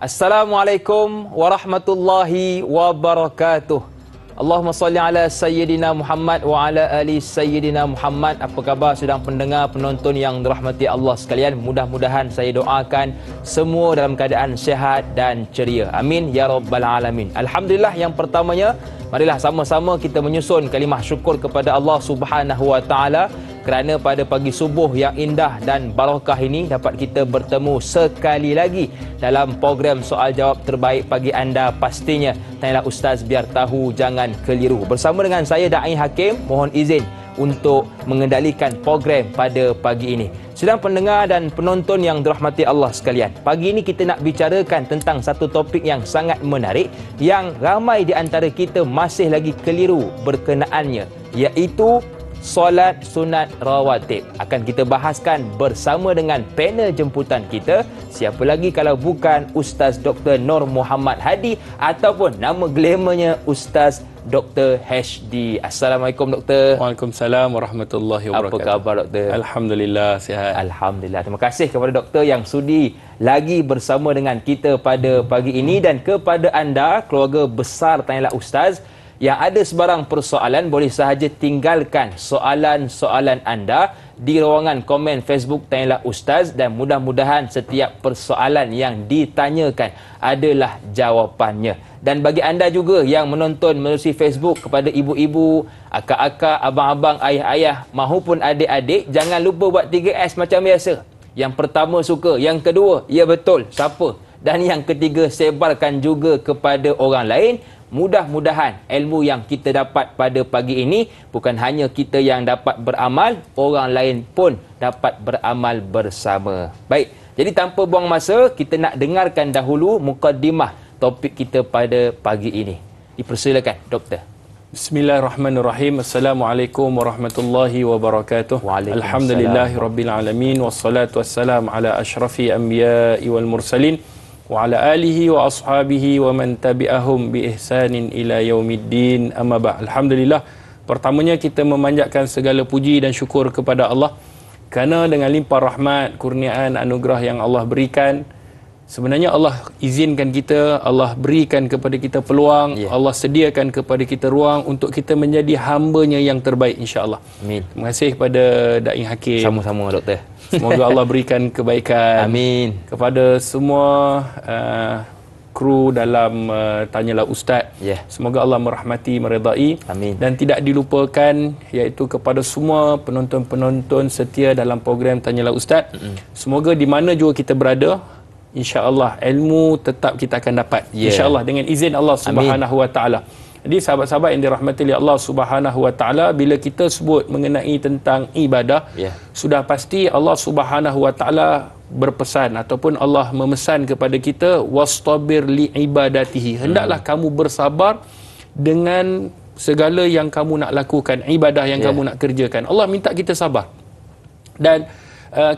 Assalamualaikum warahmatullahi wabarakatuh. Allahumma salli ala Sayyidina Muhammad wa ala ali Sayyidina Muhammad. Apa khabar sedang pendengar, penonton yang dirahmati Allah sekalian? Mudah-mudahan saya doakan semua dalam keadaan sihat dan ceria. Amin ya rabbal alamin. Alhamdulillah, yang pertamanya marilah sama-sama kita menyusun kalimah syukur kepada Allah Subhanahu wa taala kerana pada pagi subuh yang indah dan barakah ini dapat kita bertemu sekali lagi dalam program soal jawab terbaik pagi anda. Pastinya tanyalah Ustaz biar tahu jangan keliru. Bersama dengan saya Da'i Hakim, mohon izin untuk mengendalikan program pada pagi ini. Sedang pendengar dan penonton yang dirahmati Allah sekalian, pagi ini kita nak bicarakan tentang satu topik yang sangat menarik yang ramai di antara kita masih lagi keliru berkenaannya, iaitu solat sunat rawatib. Akan kita bahaskan bersama dengan panel jemputan kita. Siapa lagi kalau bukan Ustaz Dr. Nur Muhammad Hadi ataupun nama glamournya Ustaz Dr. HD. Assalamualaikum Doktor. Waalaikumsalam warahmatullahi wabarakatuh. Apa khabar Doktor? Alhamdulillah, sihat. Alhamdulillah. Terima kasih kepada Doktor yang sudi lagi bersama dengan kita pada pagi ini, dan kepada anda keluarga besar Tanyalah Ustaz yang ada sebarang persoalan, boleh sahaja tinggalkan soalan-soalan anda di ruangan komen Facebook Tanyalah Ustaz, dan mudah-mudahan setiap persoalan yang ditanyakan adalah jawapannya. Dan bagi anda juga yang menonton melalui Facebook, kepada ibu-ibu, akak-akak, abang-abang, ayah-ayah mahupun adik-adik, jangan lupa buat 3S macam biasa. Yang pertama suka, yang kedua, ya betul, siapa, dan yang ketiga sebarkan juga kepada orang lain. Mudah-mudahan ilmu yang kita dapat pada pagi ini bukan hanya kita yang dapat beramal, orang lain pun dapat beramal bersama. Baik, jadi tanpa buang masa, kita nak dengarkan dahulu mukaddimah topik kita pada pagi ini. Dipersilakan Doktor. Bismillahirrahmanirrahim. Assalamualaikum warahmatullahi wabarakatuh. Alhamdulillahi rabbil alamin, wassalatu wassalamu ala ashrafi anbiya'i wal mursalin wa ala alihi wa ashabihi wa man tabi'ahum bi ihsanin ila yaumiddin, amma ba'. Alhamdulillah, pertamanya kita memanjatkan segala puji dan syukur kepada Allah kerana dengan limpah rahmat, kurniaan, anugerah yang Allah berikan, sebenarnya Allah izinkan kita, Allah berikan kepada kita peluang, Allah sediakan kepada kita ruang untuk kita menjadi hamba-Nya yang terbaik, insya-Allah. Amin. Terima kasih kepada Da'i Hakim. Sama-sama Doktor. Semoga Allah berikan kebaikan. Amin. Kepada semua kru dalam Tanyalah Ustaz. Semoga Allah merahmati, meredai. Amin. Dan tidak dilupakan iaitu kepada semua penonton-penonton setia dalam program Tanyalah Ustaz. Semoga di mana juga kita berada, insya-Allah ilmu tetap kita akan dapat. Insya-Allah dengan izin Allah Subhanahu wa taala. Jadi sahabat-sahabat yang dirahmati oleh Allah Subhanahu wa taala, bila kita sebut mengenai tentang ibadah, sudah pasti Allah Subhanahu wa taala berpesan ataupun Allah memesan kepada kita, wastabir li ibadatihi. Hendaklah kamu bersabar dengan segala yang kamu nak lakukan, ibadah yang kamu nak kerjakan. Allah minta kita sabar. Dan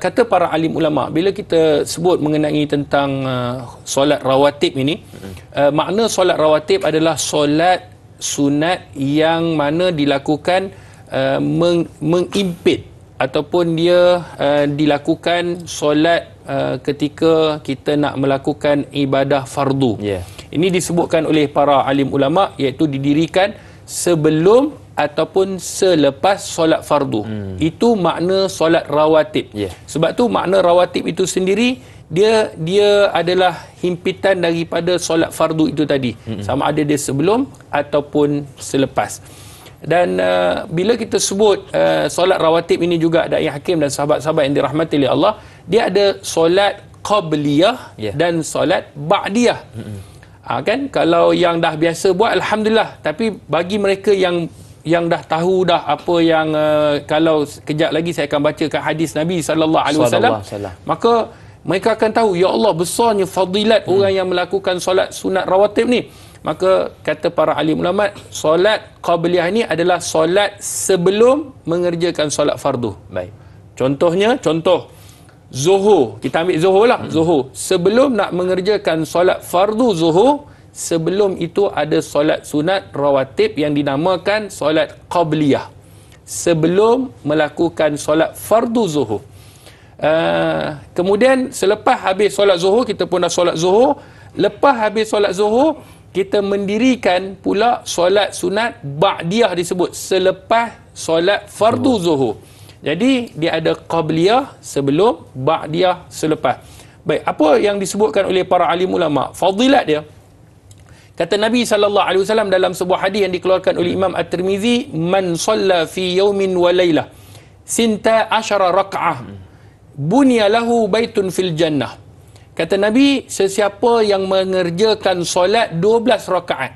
kata para alim ulama, bila kita sebut mengenai tentang solat rawatib ini, makna solat rawatib adalah solat sunat yang mana dilakukan mengimpit ataupun dia dilakukan solat ketika kita nak melakukan ibadah fardu. Ini disebutkan oleh para alim ulama, iaitu didirikan sebelum ataupun selepas solat fardu. Itu makna solat rawatib. Sebab tu makna rawatib itu sendiri dia adalah himpitan daripada solat fardu itu tadi. Sama ada dia sebelum ataupun selepas. Dan bila kita sebut solat rawatib ini juga, Da'i Hakim dan sahabat-sahabat yang dirahmati oleh Allah, dia ada solat qabliyah dan solat ba'diyah. Kan kalau yang dah biasa buat, alhamdulillah, tapi bagi mereka yang dah tahu dah apa yang kalau kejap lagi saya akan bacakan hadis Nabi sallallahu alaihi wasallam, maka mereka akan tahu, ya Allah, besarnya fadilat orang yang melakukan solat sunat rawatib ni. Maka kata para alim ulama, solat qabliyah ni adalah solat sebelum mengerjakan solat fardu. Baik. Contohnya, contoh Zuhur, kita ambil Zuhur lah. Zuhur, sebelum nak mengerjakan solat fardu Zuhur, sebelum itu ada solat sunat rawatib yang dinamakan solat qabliyah, sebelum melakukan solat fardu Zuhur. kemudian selepas habis solat Zuhur, kita pun dah solat Zuhur. Lepas habis solat Zuhur, kita mendirikan pula solat sunat ba'diyah, disebut selepas solat fardu Zuhur. Jadi dia ada qabliyah sebelum, ba'diyah selepas. Baik, apa yang disebutkan oleh para alim ulama, fadilat dia. Kata Nabi SAW dalam sebuah hadis yang dikeluarkan oleh Imam At-Tirmizi, man shalla fi yawmin wa laylah sinta asyara raka'ah bunya lahu baitun fil jannah. Kata Nabi, sesiapa yang mengerjakan solat 12 rakaat.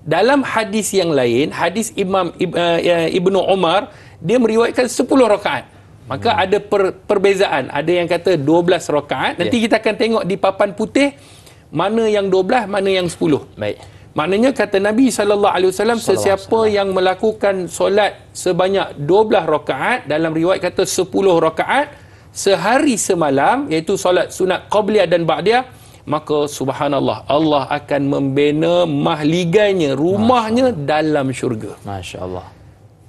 Dalam hadis yang lain, hadis Imam Ibnu Umar, dia meriwayatkan 10 rakaat. Maka ada perbezaan. Ada yang kata 12 rakaat. Nanti kita akan tengok di papan putih mana yang 12, mana yang 10. Baik. Maknanya kata Nabi SAW, sesiapa yang melakukan solat sebanyak 12 rakaat, dalam riwayat kata 10 rakaat sehari semalam, iaitu solat sunat qabliyah dan ba'diyah, maka subhanallah, Allah akan membina mahligainya, rumahnya dalam syurga. Masya-Allah.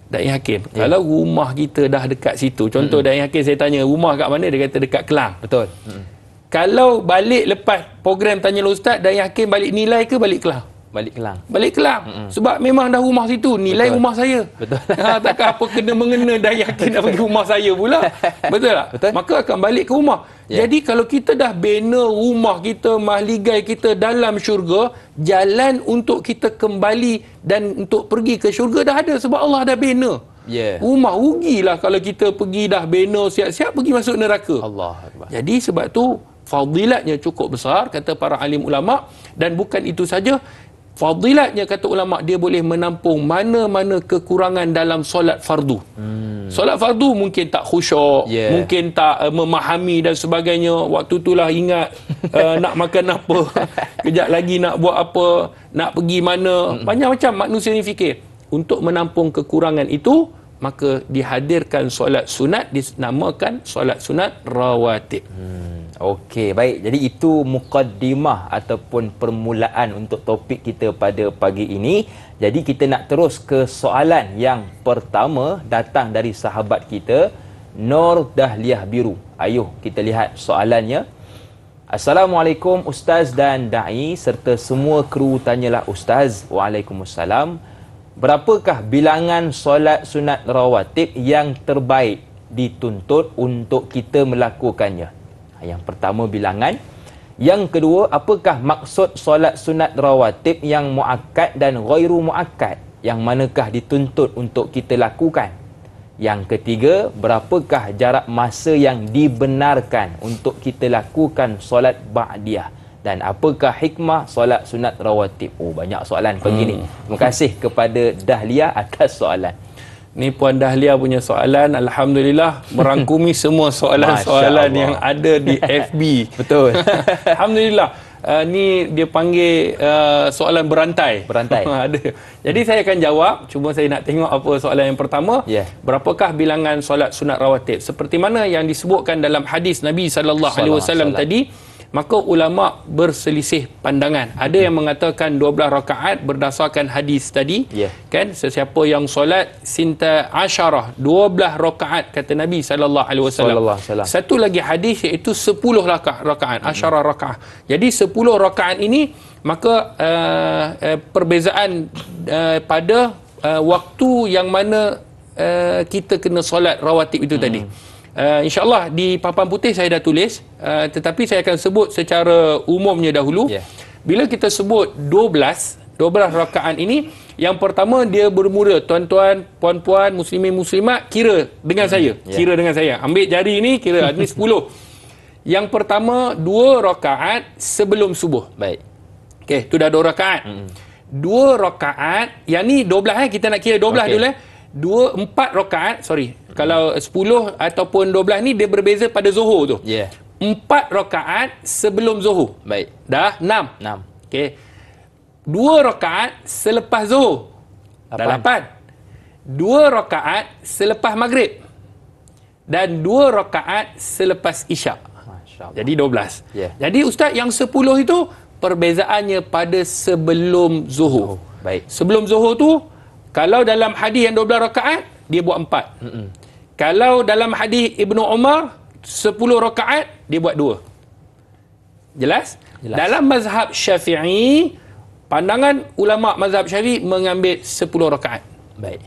Dai Hakim, kalau rumah kita dah dekat situ, contoh Dai Hakim saya tanya rumah kat mana, dia kata dekat Kelang. Betul. Kalau balik lepas program tanya Ustaz, Dai Hakim balik Nilai ke balik Kelang? Balik Kelang. Balik Kelang. Sebab memang dah rumah situ, Nilai Betul. rumah saya. Betul. Takkan apa kena mengena Dai Hakim nak pergi rumah saya pula. Betul tak? Betul. Maka akan balik ke rumah. Jadi kalau kita dah bina rumah kita, mahligai kita dalam syurga, jalan untuk kita kembali dan untuk pergi ke syurga dah ada, sebab Allah dah bina. Rumah rugilah kalau kita pergi dah bina siap-siap pergi masuk neraka. Allah Akbar. Jadi sebab tu fadilatnya cukup besar, kata para alim ulama. Dan bukan itu saja, fadilatnya kata ulama, dia boleh menampung mana-mana kekurangan dalam solat fardu. Solat fardu mungkin tak khusyuk, mungkin tak memahami dan sebagainya. Waktu itulah ingat nak makan apa, kejap lagi nak buat apa, nak pergi mana, banyak macam manusia ni fikir. Untuk menampung kekurangan itu, maka dihadirkan solat sunat, dinamakan solat sunat rawatib. Okey, baik. Jadi itu muqaddimah ataupun permulaan untuk topik kita pada pagi ini. Jadi kita nak terus ke soalan yang pertama, datang dari sahabat kita Nur Dahliah Biru. Ayuh kita lihat soalannya. Assalamualaikum Ustaz dan Da'i serta semua kru tanyalah Ustaz. Waalaikumsalam. Berapakah bilangan solat sunat rawatib yang terbaik dituntut untuk kita melakukannya? Yang pertama bilangan. Yang kedua, apakah maksud solat sunat rawatib yang muakkad dan ghairu muakkad? Yang manakah dituntut untuk kita lakukan? Yang ketiga, berapakah jarak masa yang dibenarkan untuk kita lakukan solat ba'diyah? Dan apakah hikmah solat sunat rawatib? Oh, banyak soalan pagi ni. Terima kasih kepada Dahlia atas soalan. Ni Puan Dahlia punya soalan, alhamdulillah merangkumi semua soalan-soalan yang ada di FB. Betul. Alhamdulillah. Ni dia panggil soalan berantai. Ada. Jadi saya akan jawab. Cuma saya nak tengok apa soalan yang pertama. Berapakah bilangan solat sunat rawatib? Seperti mana yang disebutkan dalam hadis Nabi SAW tadi, maka ulama berselisih pandangan. Ada yang mengatakan 12 rakaat berdasarkan hadis tadi. Kan, sesiapa yang solat sinta asyarah, 12 rakaat kata Nabi SAW. Satu lagi hadis iaitu 10 rakaat, asyarah rakaat. Jadi 10 rakaat ini, maka perbezaan pada waktu yang mana kita kena solat rawatib itu tadi. InsyaAllah di papan putih saya dah tulis, tetapi saya akan sebut secara umumnya dahulu. Bila kita sebut 12 rakaat ini, yang pertama dia bermula, tuan-tuan, puan-puan, muslimin, muslimat, kira dengan saya. Kira dengan saya. Ambil jari ni, kira ini 10. Yang pertama, 2 rakaat sebelum subuh. Baik. Okey, tu dah 2 rakaat. 2 rakaat, yang ni 12 kita nak kira 12 dulu 4 rakaat, kalau 10 ataupun 12 ni dia berbeza pada Zuhur tu. 4 rakaat sebelum Zuhur. Baik. Dah 6. Okey. 2 rakaat selepas Zuhur. Dah 8. 2 rakaat selepas Maghrib. Dan 2 rakaat selepas Isyak. Masya-Allah. Jadi 12. Jadi Ustaz, yang 10 itu perbezaannya pada sebelum Zuhur. Baik. Sebelum Zuhur tu, kalau dalam hadis yang 12 rakaat, dia buat 4. Kalau dalam hadis Ibnu Umar, 10 rakaat, dia buat 2. Jelas? Dalam mazhab Syafi'i, pandangan ulama mazhab Syafi'i mengambil 10 rakaat. Baik.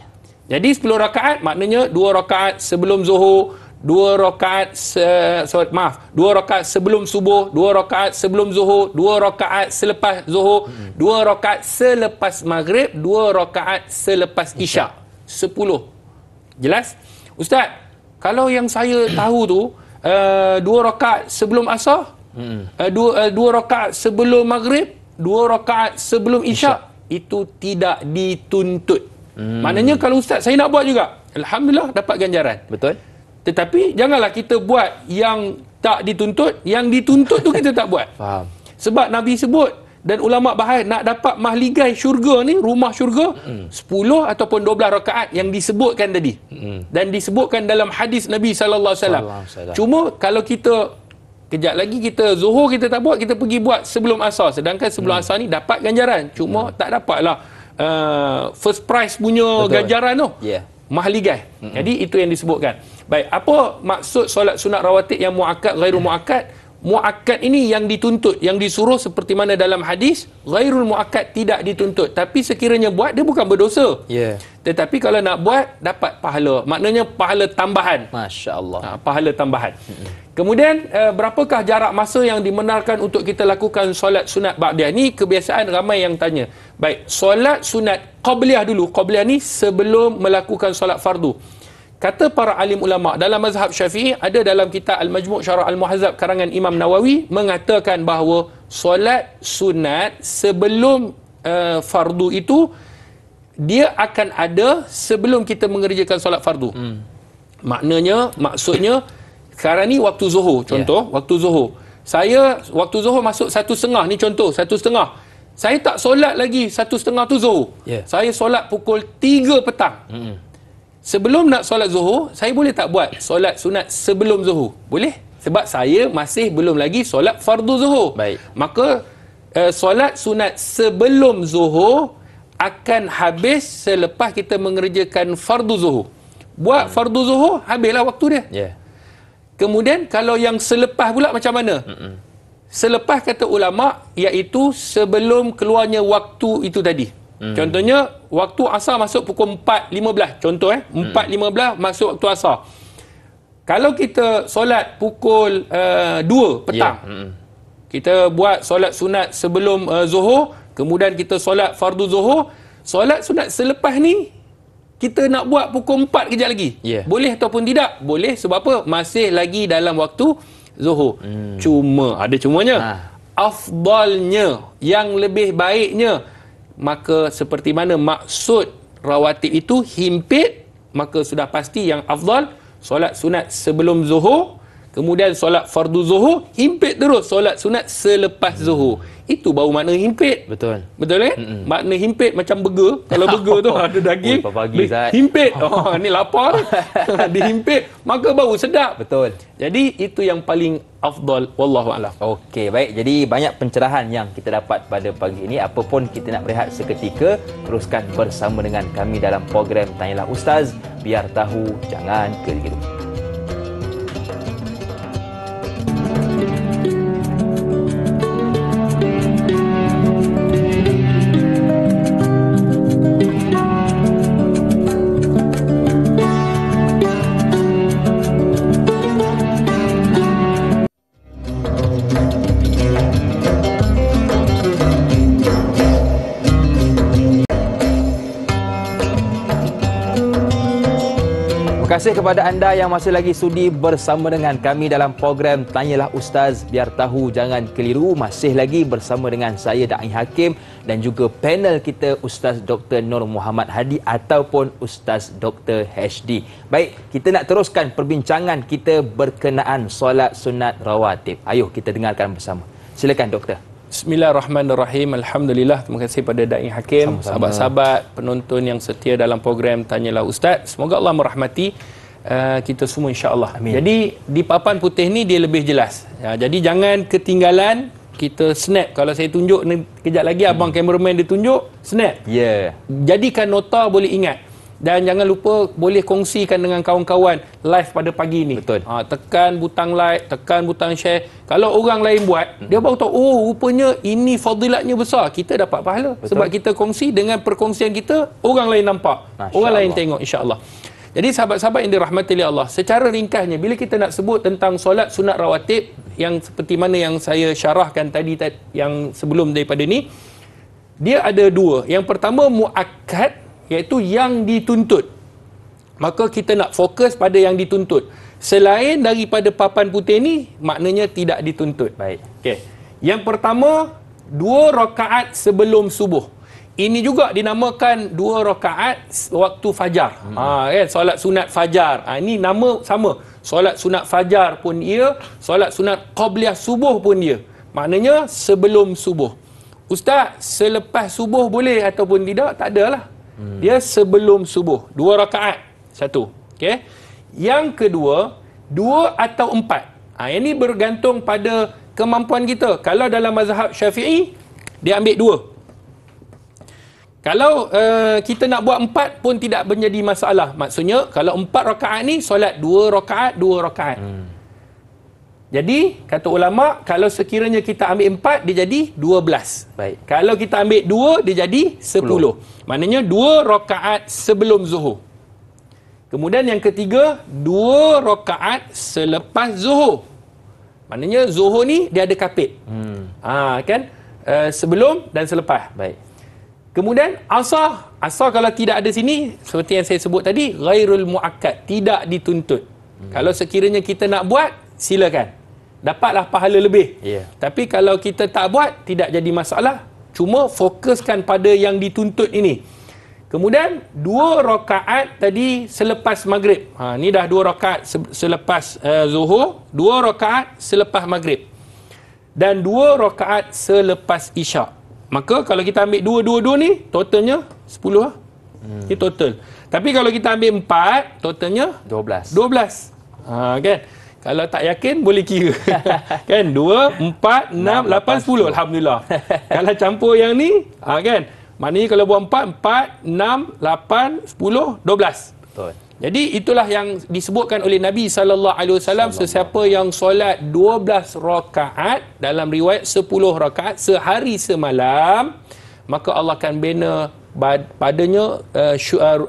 Jadi 10 rakaat maknanya 2 rakaat sebelum Zuhur, 2 rakaat 2 rakaat sebelum subuh, 2 rakaat sebelum Zuhur, 2 rakaat selepas Zuhur, 2 rakaat selepas Maghrib, 2 rakaat selepas Isyak. 10. Jelas? Ustaz, kalau yang saya tahu tu 2 rakaat sebelum Asar, 2 rakaat sebelum Maghrib, 2 rakaat sebelum Isyak, itu tidak dituntut. Maknanya kalau Ustaz saya nak buat juga, alhamdulillah dapat ganjaran. Betul. Tetapi janganlah kita buat yang tak dituntut, yang dituntut tu kita tak buat. Faham. Sebab Nabi sebut dan ulama bahas nak dapat mahligai syurga ni, rumah syurga, 10 ataupun 12 rakaat yang disebutkan tadi. Dan disebutkan dalam hadis Nabi sallallahu alaihi wasallam. Cuma kalau kita kejap lagi kita Zuhur kita tak buat, kita pergi buat sebelum Asar. Sedangkan sebelum Asar ni dapat ganjaran. Cuma tak dapatlah first prize punya ganjaran tu. Mahligai. Jadi itu yang disebutkan. Baik, apa maksud solat sunat rawatib yang muakkad, ghairu muakkad? Muakkad ini yang dituntut, yang disuruh seperti mana dalam hadis. Ghairul muakkad tidak dituntut, tapi sekiranya buat dia bukan berdosa. Tetapi kalau nak buat dapat pahala. Maknanya pahala tambahan. Masya-Allah. Pahala tambahan. Kemudian berapakah jarak masa yang dibenarkan untuk kita lakukan solat sunat ba'diyah? Ni kebiasaan ramai yang tanya. Baik, solat sunat qabliyah dulu. Qabliyah ni sebelum melakukan solat fardu. Kata para alim ulama dalam mazhab Syafi'i, ada dalam kitab Al-Majmu' Syarah Al-Muhazzab karangan Imam Nawawi mengatakan bahawa solat sunat sebelum fardu itu dia akan ada sebelum kita mengerjakan solat fardu. Maksudnya sekarang ni waktu Zuhur, contoh, waktu Zuhur. Saya waktu Zuhur masuk 1:30 ni contoh, 1:30. Saya tak solat lagi 1:30 tu Zuhur. Saya solat pukul 3 petang. Sebelum nak solat Zuhur, saya boleh tak buat solat sunat sebelum Zuhur? Boleh. Sebab saya masih belum lagi solat fardu Zuhur. Baik. Maka solat sunat sebelum Zuhur akan habis selepas kita mengerjakan fardu Zuhur. Buat fardu Zuhur, habislah waktu dia. Kemudian kalau yang selepas pula macam mana? Selepas kata ulama, iaitu sebelum keluarnya waktu itu tadi. Contohnya waktu asar masuk pukul 4.15. Contoh 4.15 masuk waktu asar. Kalau kita solat pukul 2 petang, kita buat solat sunat sebelum Zuhur, kemudian kita solat fardu Zuhur. Solat sunat selepas ni kita nak buat pukul 4 kejap lagi. Boleh ataupun tidak? Boleh. Sebab apa? Masih lagi dalam waktu Zuhur. Cuma, ada cumanya. Afdalnya, yang lebih baiknya, maka seperti mana maksud rawatib itu himpit, maka sudah pasti yang afdal solat sunat sebelum Zuhur, kemudian solat fardu Zuhur, himpit terus solat sunat selepas Zuhur. Itu baru makna himpit. Betul. Betul kan? Makna himpit macam burger. Kalau burger tu ada daging, himpit. Ni lapar. Dihimpit, maka baru sedap. Betul. Jadi itu yang paling afdal, wallahu a'lam. Okey, baik. Jadi banyak pencerahan yang kita dapat pada pagi ini. Apapun kita nak berehat seketika, teruskan bersama dengan kami dalam program Tanyalah Ustaz, biar tahu jangan keliru. Terima kasih kepada anda yang masih lagi sudi bersama dengan kami dalam program Tanyalah Ustaz, biar tahu jangan keliru. Masih lagi bersama dengan saya Da'i Hakim dan juga panel kita Ustaz Dr. Nur Muhammad Hadi ataupun Ustaz Dr. HD. Baik, kita nak teruskan perbincangan kita berkenaan solat sunat rawatib. Ayuh kita dengarkan bersama. Silakan doktor. Bismillahirrahmanirrahim. Alhamdulillah. Terima kasih pada Da'i Hakim, sahabat-sahabat penonton yang setia dalam program Tanyalah Ustaz. Semoga Allah merahmati kita semua, insya-Allah. Jadi di papan putih ni dia lebih jelas. Jadi jangan ketinggalan, kita snap. Kalau saya tunjuk ni kejap lagi abang kameraman dia tunjuk, snap. Jadikan nota, boleh ingat. Dan jangan lupa boleh kongsikan dengan kawan-kawan live pada pagi ni. Betul. Tekan butang like, tekan butang share. Kalau orang lain buat, dia baru tahu, oh rupanya ini fadilatnya besar. Kita dapat pahala. Betul. Sebab kita kongsi, dengan perkongsian kita, orang lain nampak. Orang lain tengok, insya-Allah. Jadi sahabat-sahabat yang dirahmati oleh Allah, secara ringkasnya bila kita nak sebut tentang solat sunat rawatib yang seperti mana yang saya syarahkan tadi yang sebelum daripada ni, dia ada dua. Yang pertama muakkad, iaitu yang dituntut. Maka kita nak fokus pada yang dituntut. Selain daripada papan putih ni, maknanya tidak dituntut. Baik. Okey. Yang pertama 2 rakaat sebelum subuh. Ini juga dinamakan 2 rakaat waktu fajar. Kan, solat sunat fajar. Ini nama sama. Solat sunat fajar pun ia, solat sunat qabliyah subuh pun dia. Maknanya sebelum subuh. Ustaz, selepas subuh boleh ataupun tidak? Tak adalah. Dia sebelum subuh. 2 rakaat. Satu. Okey. Yang kedua, 2 atau 4. Ini bergantung pada kemampuan kita. Kalau dalam mazhab Syafi'i, dia ambil 2. Kalau kita nak buat 4 pun tidak menjadi masalah. Maksudnya, kalau 4 rakaat ni, solat 2 rakaat, 2 rakaat. Jadi, kata ulama', kalau sekiranya kita ambil 4, dia jadi 12. Baik. Kalau kita ambil 2, dia jadi 10. Maknanya 2 rakaat sebelum zuhur. Kemudian yang ketiga, 2 rakaat selepas zuhur. Maknanya zuhur ni dia ada kapit. Kan? Sebelum dan selepas. Baik. Kemudian asar kalau tidak ada sini, seperti yang saya sebut tadi, ghairul muakkad, tidak dituntut. Kalau sekiranya kita nak buat, silakan. Dapatlah pahala lebih. Tapi kalau kita tak buat, tidak jadi masalah. Cuma fokuskan pada yang dituntut ini. Kemudian 2 rakaat tadi selepas maghrib. Ni dah 2 rakaat selepas zuhur, 2 rakaat selepas maghrib. Dan 2 rakaat selepas isyak. Maka kalau kita ambil 2 ni, totalnya 10 lah. Ini total. Tapi kalau kita ambil 4, totalnya 12. Kan? Kalau tak yakin, boleh kira. Kan? 2, 4, 6, 8, 10. Alhamdulillah. Kalau campur yang ni, kan? Maknanya kalau buat 4, 6, 8, 10, 12. Betul. Jadi itulah yang disebutkan oleh Nabi SAW, sesiapa yang solat 12 rakaat, dalam riwayat 10 rakaat sehari semalam, maka Allah akan bina padanya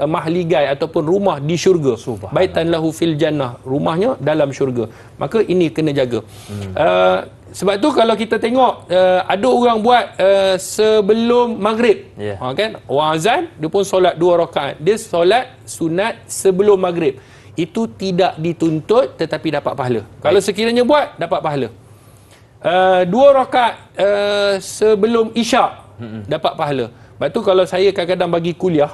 mahligai ataupun rumah di syurga. Baitan lahu fil jannah, rumahnya dalam syurga. Maka ini kena jaga. Sebab tu kalau kita tengok ada orang buat sebelum maghrib, kan, orang azan dia pun solat 2 rakaat, dia solat sunat sebelum maghrib. Itu tidak dituntut tetapi dapat pahala. Kalau sekiranya buat, dapat pahala. 2 rakaat sebelum isyak, dapat pahala. Sebab tu kalau saya kadang-kadang bagi kuliah,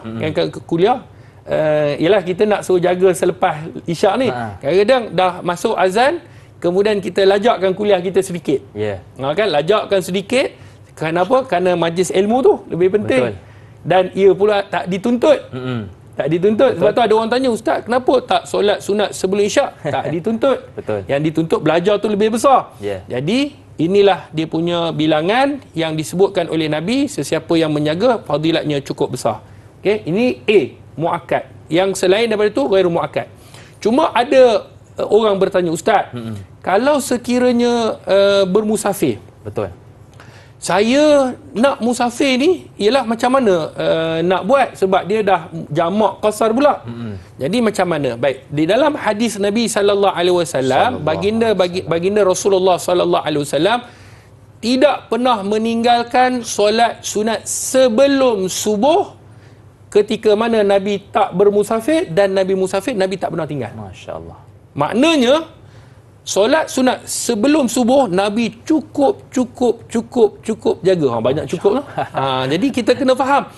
ialah kita nak suruh jaga selepas isyak ni. Kadang-kadang dah masuk azan, kemudian kita lajakkan kuliah kita sedikit. Kan, lajakkan sedikit. Kenapa? Kerana majlis ilmu tu lebih penting. Betul. Dan ia pula tak dituntut. Tak dituntut. Betul. Sebab tu ada orang tanya, Ustaz, kenapa tak solat sunat sebelum isyak? Tak dituntut. Betul. Yang dituntut belajar tu lebih besar. Jadi inilah dia punya bilangan yang disebutkan oleh Nabi, sesiapa yang menjaga, fadilatnya cukup besar. Okey, ini A, muakkad. Yang selain daripada itu, ghairu muakkad. Cuma ada orang bertanya, Ustaz, kalau sekiranya bermusafir. Betul. Saya nak musafir ni, ialah macam mana nak buat? Sebab dia dah jamak qasar pula. Jadi macam mana? Baik, di dalam hadis Nabi SAW, baginda Rasulullah SAW tidak pernah meninggalkan solat sunat sebelum subuh ketika mana Nabi tak bermusafir, dan Nabi musafir, Nabi tak pernah tinggal. Masya Allah. Maknanya solat sunat sebelum subuh Nabi cukup jaga. Banyak cukup lah. Jadi kita kena faham.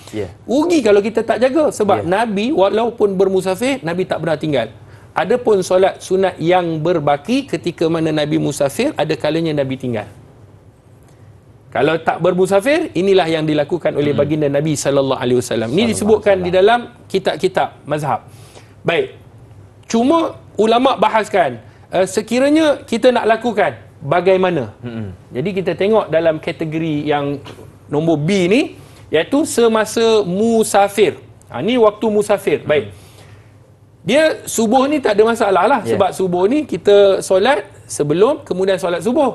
Rugi kalau kita tak jaga. Sebab Nabi walaupun bermusafir, Nabi tak pernah tinggal. Adapun solat sunat yang berbaki ketika mana Nabi musafir, ada kalanya Nabi tinggal. Kalau tak bermusafir, inilah yang dilakukan oleh baginda Nabi SAW. Ini disebutkan di dalam kitab-kitab mazhab. Baik. Cuma ulama bahaskan, sekiranya kita nak lakukan, bagaimana? Jadi kita tengok dalam kategori yang nombor B ni, iaitu semasa musafir. Ni waktu musafir. Baik. Dia subuh ni tak ada masalah lah. Sebab subuh ni kita solat sebelum, kemudian solat subuh.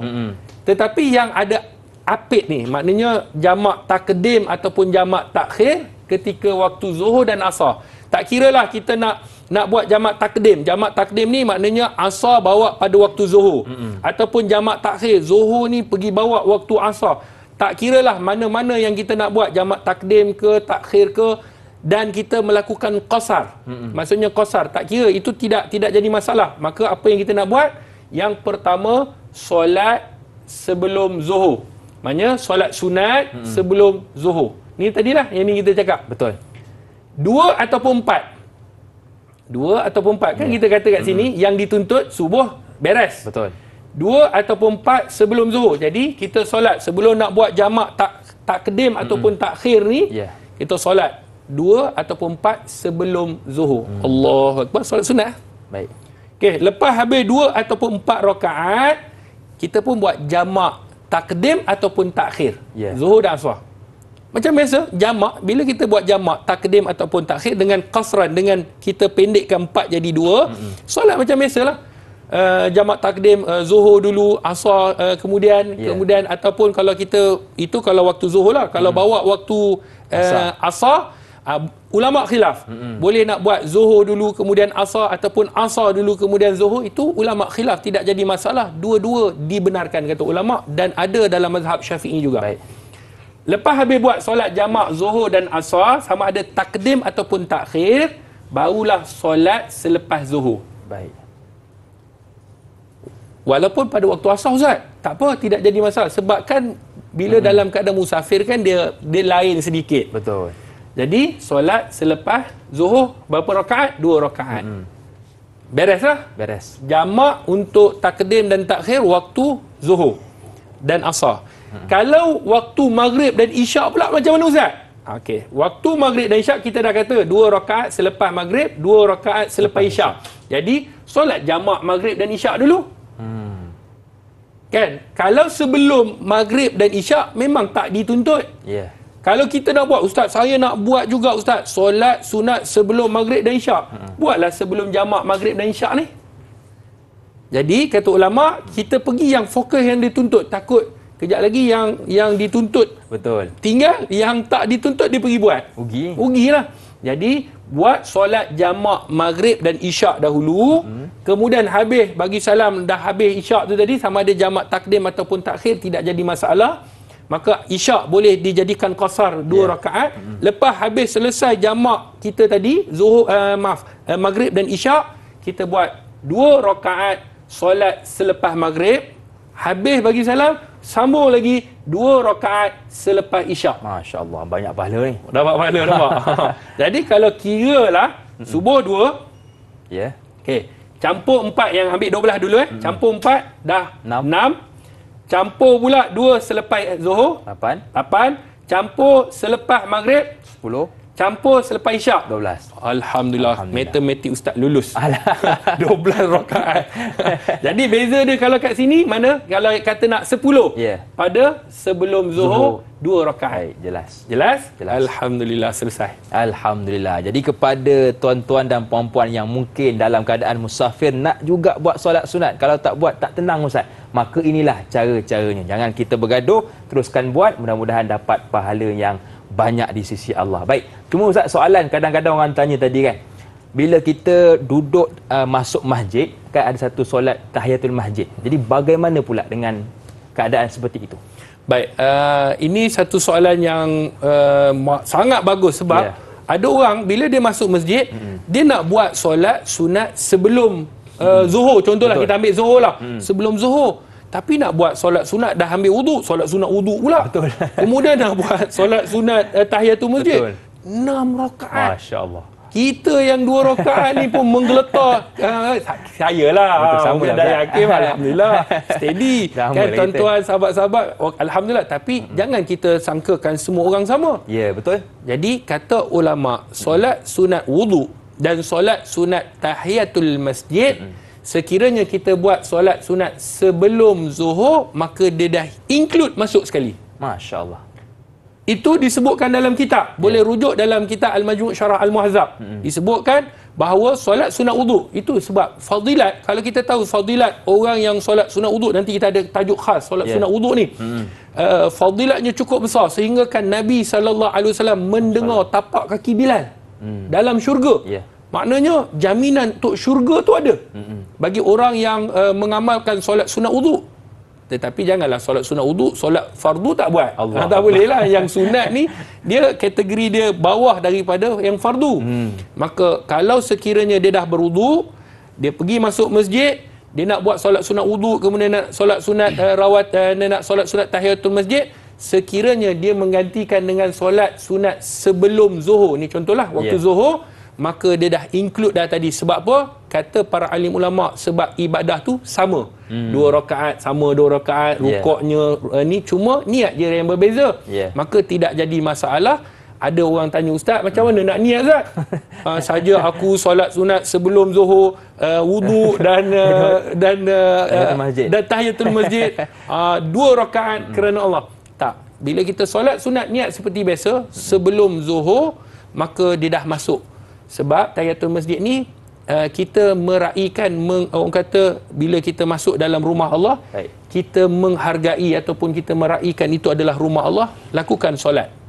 Tetapi yang ada apit ni, maknanya jamak takdim ataupun jamak takhir ketika waktu zuhur dan asar. Tak kiralah kita nak buat jamak takdim. Jamak takdim ni maknanya asar bawa pada waktu zuhur. Ataupun jamak takhir, zuhur ni pergi bawa waktu asar. Tak kiralah mana-mana yang kita nak buat, jamak takdim ke, takhir ke, dan kita melakukan qasar. Maksudnya qasar, tak kira, itu tidak jadi masalah. Maka apa yang kita nak buat? Yang pertama, solat sebelum zuhur. Maknanya solat sunat sebelum zuhur. Ni tadilah yang ni kita cakap. Betul. 2 ataupun 4. 2 ataupun 4 kan kita kata kat sini yang dituntut subuh beres. Betul. 2 ataupun 4 sebelum zuhur. Jadi kita solat sebelum nak buat jamak takdim ataupun takhir ni, kita solat 2 ataupun 4 sebelum zuhur. Allahu akbar, solat sunat. Baik. Okey, lepas habis 2 ataupun 4 rakaat, kita pun buat jamak takdim ataupun takhir. Zuhur dan asar. Macam biasa, jamak, bila kita buat jamak takdim ataupun takhir dengan qasran, dengan kita pendekkan 4 jadi 2, solat macam biasalah. Jamak takdim, zuhur dulu, asar kemudian ataupun kalau kita, itu kalau waktu zuhur lah. Kalau bawa waktu asar, ulama khilaf. Boleh nak buat zuhur dulu kemudian asar ataupun asar dulu kemudian zuhur, itu ulama khilaf, tidak jadi masalah. Dua-dua dibenarkan kata ulama dan ada dalam mazhab Syafi'i juga. Baik. Lepas habis buat solat jamak zuhur dan asar, sama ada takdim ataupun takhir, barulah solat selepas zuhur. Baik. Walaupun pada waktu asar, Ustaz, tak apa, tidak jadi masalah. Sebab kan bila dalam keadaan musafir kan dia lain sedikit. Betul. Jadi solat selepas zuhur berapa rakaat? 2 rakaat. Beres lah? Beres. Jamak untuk takdim dan takhir waktu zuhur dan asar. Kalau waktu maghrib dan isyak pula macam mana, Ustaz? Okey, waktu maghrib dan isyak kita dah kata 2 rakaat selepas maghrib, 2 rakaat selepas isyak. Jadi solat jamak maghrib dan isyak dulu. Kan? Kalau sebelum maghrib dan isyak memang tak dituntut. Kalau kita nak buat, Ustaz, saya nak buat juga, Ustaz, solat sunat sebelum maghrib dan isyak. Buatlah sebelum jamak maghrib dan isyak ni. Jadi kata ulama, kita pergi yang fokus yang dituntut. Takut kejap lagi yang dituntut. Betul. Tinggal yang tak dituntut dia pergi buat. Rugilah. Jadi buat solat jamak maghrib dan isyak dahulu. Kemudian habis bagi salam, dah habis isyak tu tadi, sama ada jamak takdim ataupun takhir, tidak jadi masalah. Maka isyak boleh dijadikan qasar 2 rakaat. Lepas habis selesai jamak kita tadi, zuhur, maghrib dan isyak, kita buat 2 rakaat solat selepas maghrib. Habis bagi salam, sambung lagi 2 rakaat selepas isyak. Masya Allah, banyak pahala ni. Dapat pahala, nampak? Jadi kalau kira lah, subuh 2. Okey, campur 4, yang ambil 12 dulu. Campur 4, dah 6. Campur pula 2 selepas zuhur, 8. Campur selepas maghrib, 10. Campur selepas isyak, 12. Alhamdulillah. Matematik Ustaz lulus. 12 rakaat. Jadi beza dia kalau kat sini, mana? Kalau kata nak 10, pada sebelum zuhur 2 rakaat. Jelas? Alhamdulillah, selesai. Alhamdulillah. Jadi kepada tuan-tuan dan puan-puan yang mungkin dalam keadaan musafir nak juga buat solat sunat, kalau tak buat tak tenang, Ustaz, maka inilah cara-caranya. Jangan kita bergaduh, teruskan buat, mudah-mudahan dapat pahala yang banyak di sisi Allah. Baik, cuma Ustaz, soalan kadang-kadang orang tanya tadi kan, bila kita duduk masuk masjid, kan ada satu solat tahiyatul masjid. Jadi bagaimana pula dengan keadaan seperti itu? Baik, ini satu soalan yang sangat bagus sebab ada orang bila dia masuk masjid, dia nak buat solat sunat sebelum zuhur. Contohlah, kita ambil zuhur lah. Sebelum zuhur. Tapi nak buat solat sunat dah ambil wuduk, solat sunat wuduk pula. Betul. Kemudian nak buat solat sunat tahiyatul masjid. 6 rakaat. Masya-Allah. Kita yang 2 rakaat ni pun menggeletar. Saya lah. Sama dah yakin, alhamdulillah. Steady. Kan tuan-tuan, sahabat-sahabat, alhamdulillah. Tapi jangan kita sangkakan semua orang sama. Ya, betul. Jadi kata ulama, solat sunat wuduk dan solat sunat tahiyatul masjid, sekiranya kita buat solat sunat sebelum zuhur, maka dia dah include masuk sekali. Masya Allah. Itu disebutkan dalam kitab. Boleh rujuk dalam kitab Al-Majmu' Syarah Al-Muhazzab. Disebutkan bahawa solat sunat wuduk. Itu sebab fadilat. Kalau kita tahu fadilat orang yang solat sunat wuduk, nanti kita ada tajuk khas solat sunat wuduk ni. Fadilatnya cukup besar sehingga kan Nabi SAW mendengar tapak kaki Bilal dalam syurga. Maknanya jaminan untuk syurga tu ada bagi orang yang mengamalkan solat sunat wuduk. Tetapi janganlah solat sunat wuduk, solat fardu tak buat. Tak boleh lah. Yang sunat ni dia kategori dia bawah daripada yang fardu. Maka kalau sekiranya dia dah berwuduk, dia pergi masuk masjid, dia nak buat solat sunat wuduk, kemudian nak solat sunat nak solat sunat tahiyatul masjid, sekiranya dia menggantikan dengan solat sunat sebelum zuhur, ni contohlah waktu zuhur, maka dia dah include dah tadi. Sebab apa? Kata para alim ulama, sebab ibadah tu sama. 2 rakaat sama 2 rakaat, rukuknya ni cuma niat je yang berbeza. Maka tidak jadi masalah. Ada orang tanya, ustaz, macam mana nak niat, Zat? Saja aku solat sunat sebelum zuhur, wuduk dan tahiyatul masjid, 2 rakaat kerana Allah. Tak. Bila kita solat sunat niat seperti biasa sebelum zuhur, maka dia dah masuk. Sebab tahiyatul masjid ni kita meraihkan, orang kata bila kita masuk dalam rumah Allah, kita menghargai ataupun kita meraihkan itu adalah rumah Allah, lakukan solat.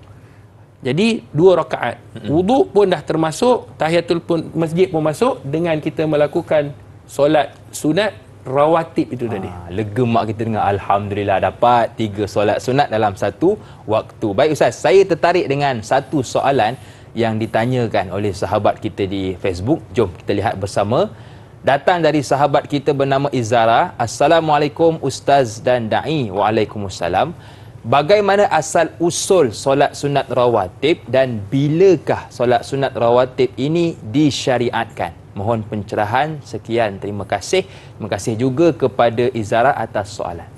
Jadi 2 rakaat. Wuduk pun dah termasuk, tahiyatul masjid pun masuk, dengan kita melakukan solat sunat rawatib itu tadi. Lega mak kita dengar, alhamdulillah dapat 3 solat sunat dalam satu waktu. Baik ustaz, saya tertarik dengan satu soalan yang ditanyakan oleh sahabat kita di Facebook. Jom kita lihat bersama. Datang dari sahabat kita bernama Izara. Assalamualaikum Ustaz dan Da'i. Waalaikumsalam. Bagaimana asal usul solat sunat rawatib dan bilakah solat sunat rawatib ini disyariatkan? Mohon pencerahan. Sekian, terima kasih. Terima kasih juga kepada Izara atas soalan.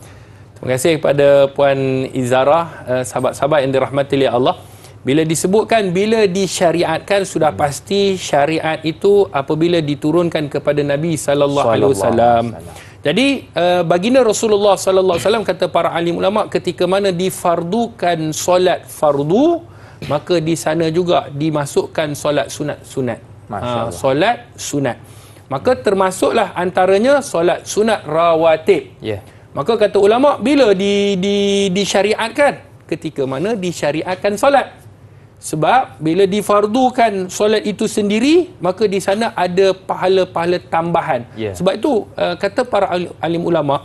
Terima kasih kepada Puan Izara, sahabat-sahabat yang dirahmati oleh Allah. Bila disebutkan, bila disyariatkan, sudah pasti syariat itu apabila diturunkan kepada Nabi sallallahu alaihi wasallam. Jadi baginda Rasulullah sallallahu alaihi wasallam, kata para alim ulama, ketika mana difardukan solat fardu, maka di sana juga dimasukkan solat sunat-sunat. Solat sunat. Maka termasuklah antaranya solat sunat rawatib. Maka kata ulama, bila disyariatkan? Ketika mana disyariatkan solat. Sebab bila difardukan solat itu sendiri, maka di sana ada pahala-pahala tambahan. Sebab itu kata para alim ulama,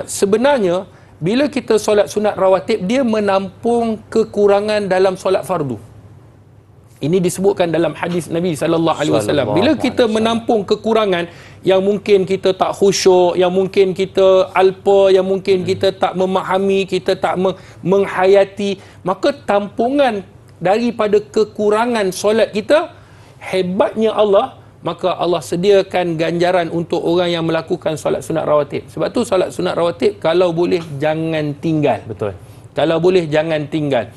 sebenarnya bila kita solat sunat rawatib, dia menampung kekurangan dalam solat fardu. Ini disebutkan dalam hadis Nabi sallallahu alaihi wasallam. Bila kita menampung kekurangan yang mungkin kita tak khusyuk, yang mungkin kita alpa, yang mungkin kita tak memahami, kita tak menghayati, maka tampungan daripada kekurangan solat kita, hebatnya Allah, maka Allah sediakan ganjaran untuk orang yang melakukan solat sunat rawatib. Sebab tu solat sunat rawatib kalau boleh jangan tinggal. Betul. Kalau boleh jangan tinggal.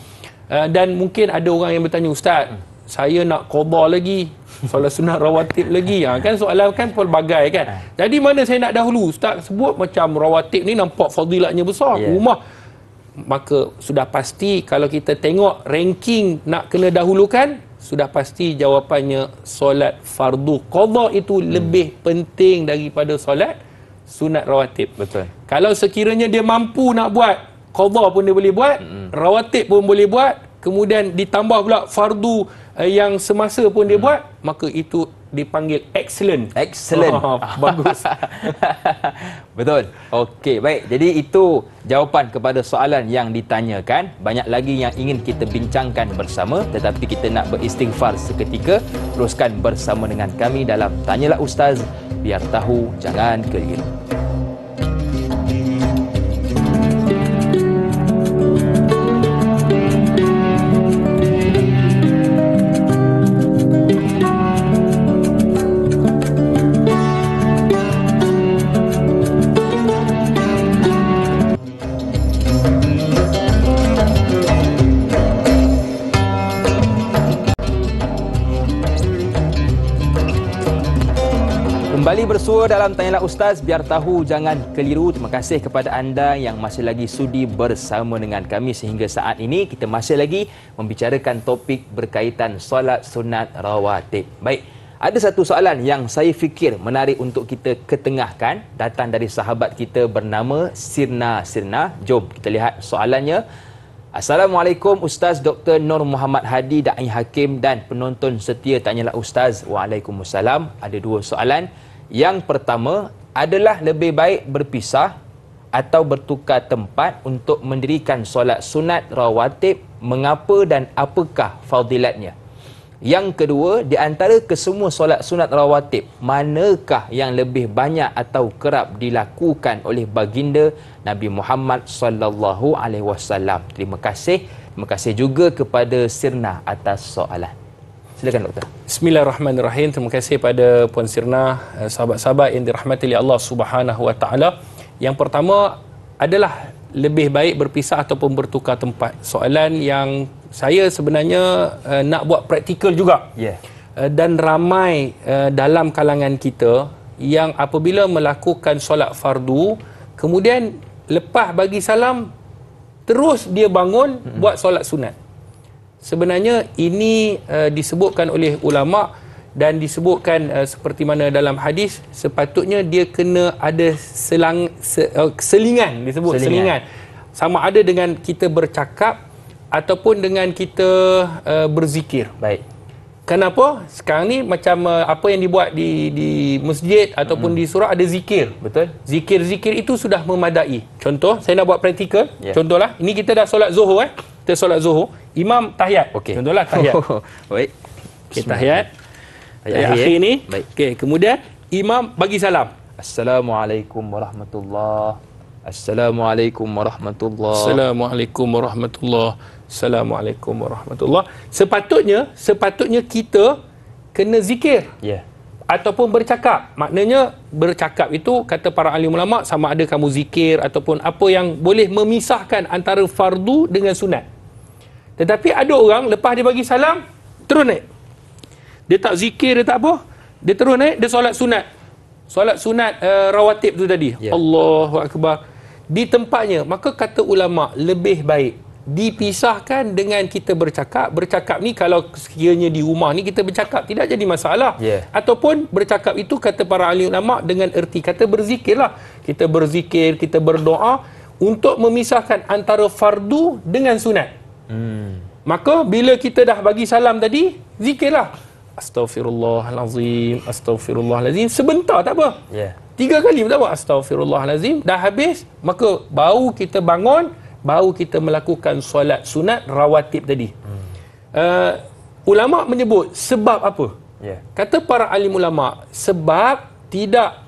Dan mungkin ada orang yang bertanya, ustaz, saya nak qada lagi, solat sunat rawatib lagi. Kan soalan kan pelbagai kan. Jadi mana saya nak dahulu? Ustaz sebut macam rawatib ni nampak fadilatnya besar. Rumah. Maka sudah pasti kalau kita tengok ranking nak kena dahulukan, sudah pasti jawapannya solat fardu qada itu lebih penting daripada solat sunat rawatib. Betul. Kalau sekiranya dia mampu nak buat, qada pun dia boleh buat, rawatib pun boleh buat, kemudian ditambah pula fardu yang semasa pun dia buat, maka itu dipanggil excellent. Bagus. Betul. Okey, baik. Jadi itu jawapan kepada soalan yang ditanyakan. Banyak lagi yang ingin kita bincangkan bersama, tetapi kita nak beristighfar seketika. Teruskan bersama dengan kami dalam Tanyalah Ustaz, biar tahu jangan keliru. Kembali Kembali bersua dalam Tanyalah Ustaz, biar tahu jangan keliru. Terima kasih kepada anda yang masih lagi sudi bersama dengan kami sehingga saat ini. Kita masih lagi membicarakan topik berkaitan solat sunat rawatib. Baik, ada satu soalan yang saya fikir menarik untuk kita ketengahkan, datang dari sahabat kita bernama Sirna. Jom kita lihat soalannya. Assalamualaikum Ustaz Dr. Nur Muhammad Hadi, Da'i Hakim dan penonton setia Tanyalah Ustaz. Waalaikumsalam. Ada dua soalan. Yang pertama, adalah lebih baik berpisah atau bertukar tempat untuk mendirikan solat sunat rawatib? Mengapa dan apakah fadilatnya? Yang kedua, di antara kesemua solat sunat rawatib, manakah yang lebih banyak atau kerap dilakukan oleh baginda Nabi Muhammad sallallahu alaihi wasallam? Terima kasih juga kepada Sirna atas soalan. Silakan doktor. Bismillahirrahmanirrahim. Terima kasih pada Puan Sirna, sahabat-sahabat yang dirahmati oleh Allah Subhanahu wa taala. Yang pertama adalah lebih baik berpisah ataupun bertukar tempat. Soalan yang saya sebenarnya nak buat praktikal juga. Dan ramai dalam kalangan kita yang apabila melakukan solat fardu, kemudian lepas bagi salam terus dia bangun buat solat sunat. Sebenarnya ini disebutkan oleh ulama dan disebutkan seperti mana dalam hadis, sepatutnya dia kena ada selingan, disebut selingan. Sama ada dengan kita bercakap ataupun dengan kita berzikir. Baik. Kenapa? Sekarang ni macam apa yang dibuat di masjid ataupun di surau ada zikir. Betul. Zikir-zikir itu sudah memadai. Contoh, saya nak buat praktikal. Contohlah, ini kita dah solat Zuhur Kita solat Zuhur, imam tahiyat. Contohlah tahiyat. Baik. Tahiyat. Ayat akhir ni. Baik. Kemudian imam bagi salam. Assalamualaikum warahmatullahi. Assalamualaikum warahmatullahi. Assalamualaikum warahmatullahi. Assalamualaikum warahmatullahi. Sepatutnya kita kena zikir. Ataupun bercakap. Maknanya bercakap itu kata para alim ulama sama ada kamu zikir ataupun apa yang boleh memisahkan antara fardu dengan sunat. Tetapi ada orang lepas dia bagi salam terus naik. Dia tak zikir, dia tak apa. Dia terus naik, dia solat sunat. Solat sunat rawatib tu tadi. Allahu akbar. Di tempatnya, maka kata ulama lebih baik dipisahkan dengan kita bercakap. Bercakap ni kalau sekiranya di rumah ni kita bercakap tidak jadi masalah. Ataupun bercakap itu kata para ahli ulama dengan erti kata berzikirlah. Kita berzikir, kita berdoa untuk memisahkan antara fardu dengan sunat. Maka bila kita dah bagi salam tadi, zikirlah. Astaghfirullahalazim, astaghfirullahalazim. Sebentar tak apa. 3 kali tak apa. Astaghfirullahalazim. Dah habis, maka baru kita bangun, baru kita melakukan solat sunat rawatib tadi. Ulama menyebut sebab apa? Kata para alim ulama, sebab tidak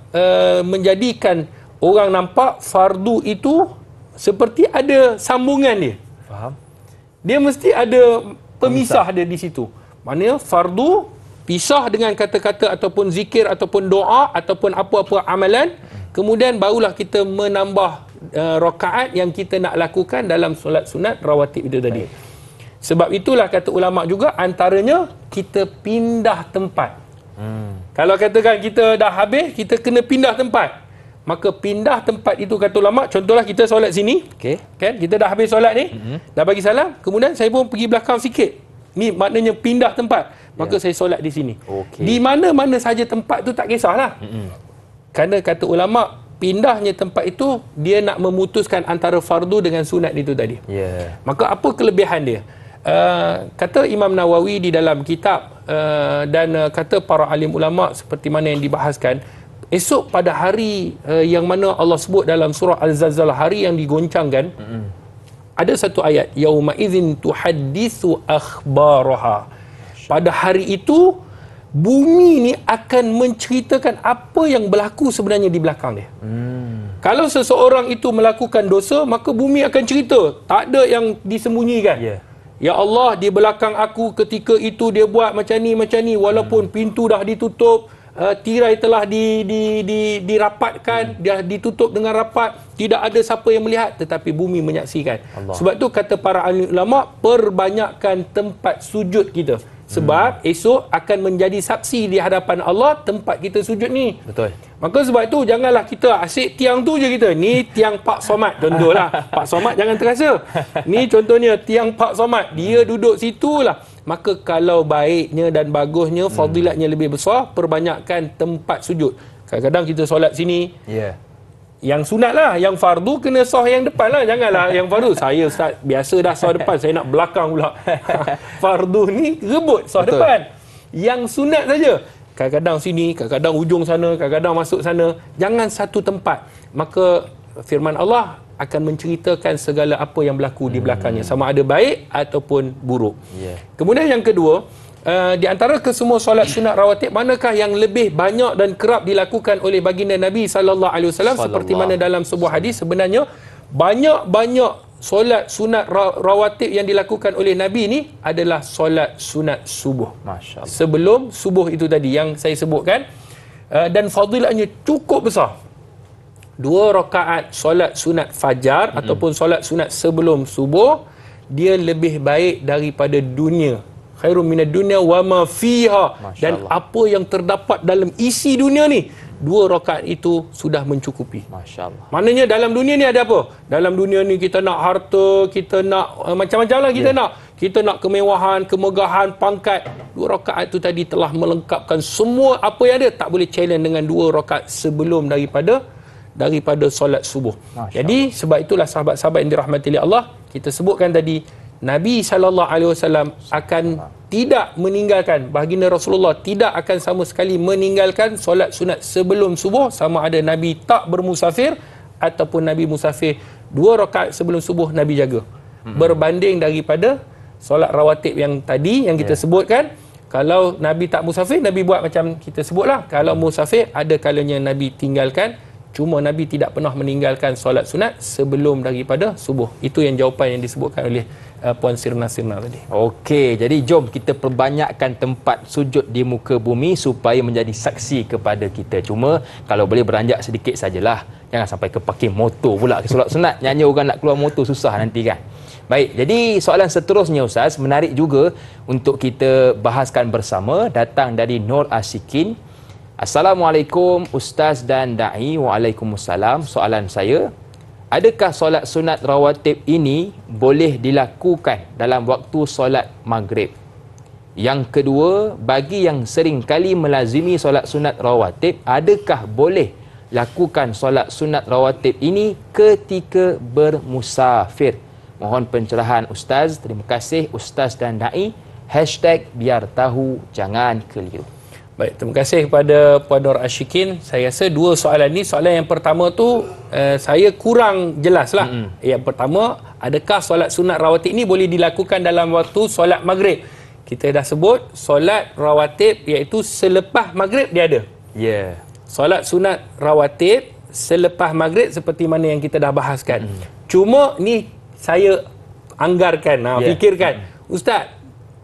menjadikan orang nampak fardu itu seperti ada sambungan dia. Faham? Dia mesti ada pemisah dia di situ. Maknanya fardu pisah dengan kata-kata ataupun zikir ataupun doa ataupun apa-apa amalan, kemudian barulah kita menambah rakaat yang kita nak lakukan dalam solat sunat rawatib itu tadi. Sebab itulah kata ulama juga antaranya kita pindah tempat. Kalau katakan kita dah habis, kita kena pindah tempat. Maka pindah tempat itu kata ulama, contohlah kita solat sini, kan? Kita dah habis solat ni, dah bagi salam, kemudian saya pun pergi belakang sikit. Ni maknanya pindah tempat. Maka saya solat di sini. Di mana-mana saja tempat tu tak kisahlah. Kerana kata ulama, pindahnya tempat itu dia nak memutuskan antara fardu dengan sunat itu tadi. Maka apa kelebihan dia? Kata Imam Nawawi di dalam kitab dan kata para alim ulama seperti mana yang dibahaskan, esok pada hari yang mana Allah sebut dalam surah Al-Zalzalah, hari yang digoncangkan, ada satu ayat, yauma idzin tuhadditsu akhbaraha. Pada hari itu bumi ni akan menceritakan apa yang berlaku sebenarnya di belakang dia. Kalau seseorang itu melakukan dosa, maka bumi akan cerita, tak ada yang disembunyikan. Ya Allah, di belakang aku ketika itu dia buat macam ni walaupun pintu dah ditutup, tirai telah dirapatkan, dia ditutup dengan rapat, tidak ada siapa yang melihat, tetapi bumi menyaksikan. Sebab tu kata para ahli ulama, perbanyakkan tempat sujud kita. Sebab esok akan menjadi saksi di hadapan Allah tempat kita sujud ni. Betul. Maka sebab itu janganlah kita asyik tiang tu je kita. Ni tiang Pak Somad contohlah. Pak Somad jangan terasa. Ni contohnya tiang Pak Somad. Dia duduk situlah. Maka kalau baiknya dan bagusnya, fadilatnya lebih besar, perbanyakkan tempat sujud. Kadang-kadang kita solat sini. Yang sunat lah. Yang fardu kena sah yang depan lah. Janganlah yang fardu. Saya Ustaz biasa dah sah depan. Saya nak belakang pula. Fardu ni rebut sah depan. Yang sunat saja. Kadang-kadang sini, kadang-kadang ujung sana, kadang-kadang masuk sana. Jangan satu tempat. Maka firman Allah akan menceritakan segala apa yang berlaku di belakangnya. Sama ada baik ataupun buruk. Kemudian yang kedua, di antara kesemua solat sunat rawatib, manakah yang lebih banyak dan kerap dilakukan oleh baginda Nabi SAW? Seperti mana dalam sebuah hadis, sebenarnya banyak-banyak solat sunat rawatib yang dilakukan oleh Nabi ni adalah solat sunat subuh. Masya Allah. Sebelum subuh itu tadi yang saya sebutkan, dan fadilahnya cukup besar. 2 rakaat solat sunat fajar ataupun solat sunat sebelum subuh, dia lebih baik daripada dunia. Khairun minad dunya wa ma fiha. Dan apa yang terdapat dalam isi dunia ni, 2 rakaat itu sudah mencukupi. Masya Allah. Maknanya dalam dunia ni ada apa? Dalam dunia ni kita nak harta, kita nak macam-macam lah kita nak. Kita nak kemewahan, kemegahan, pangkat. 2 rakaat itu tadi telah melengkapkan semua apa yang ada. Tak boleh challenge dengan 2 rakaat sebelum daripada solat subuh. Jadi sebab itulah sahabat-sahabat yang dirahmati oleh Allah, kita sebutkan tadi, Nabi SAW akan tidak meninggalkan, baginda Rasulullah tidak akan sama sekali meninggalkan solat sunat sebelum subuh, sama ada Nabi tak bermusafir ataupun Nabi musafir. 2 rakaat sebelum subuh Nabi jaga. Berbanding daripada solat rawatib yang tadi yang kita sebutkan, kalau Nabi tak musafir, Nabi buat macam kita sebutlah. Kalau musafir, ada kalanya Nabi tinggalkan. Cuma Nabi tidak pernah meninggalkan solat sunat sebelum daripada subuh. Itu yang jawapan yang disebutkan oleh Puan Sirna tadi. Okey, jadi jom kita perbanyakkan tempat sujud di muka bumi supaya menjadi saksi kepada kita. Cuma kalau boleh beranjak sedikit sajalah. Jangan sampai ke parking motor pula ke solat sunat. Nyanyi orang nak keluar motor susah nanti kan. Baik, jadi soalan seterusnya Ustaz, menarik juga untuk kita bahaskan bersama, datang dari Nur Asikin. Assalamualaikum Ustaz dan Da'i. Waalaikumsalam. Soalan saya, adakah solat sunat rawatib ini boleh dilakukan dalam waktu solat maghrib? Yang kedua, bagi yang sering kali melazimi solat sunat rawatib, adakah boleh lakukan solat sunat rawatib ini ketika bermusafir? Mohon pencerahan Ustaz. Terima kasih Ustaz dan Da'i. #biar tahu jangan keliru. Baik, terima kasih kepada Puan Nur Ashikin. Saya rasa 2 soalan ni. Soalan yang pertama tu saya kurang jelas lah. Yang pertama, adakah solat sunat rawatib ni boleh dilakukan dalam waktu solat maghrib? Kita dah sebut solat rawatib iaitu selepas maghrib dia ada. Solat sunat rawatib selepas maghrib seperti mana yang kita dah bahaskan. Cuma ni saya anggarkan, fikirkan. Ustaz,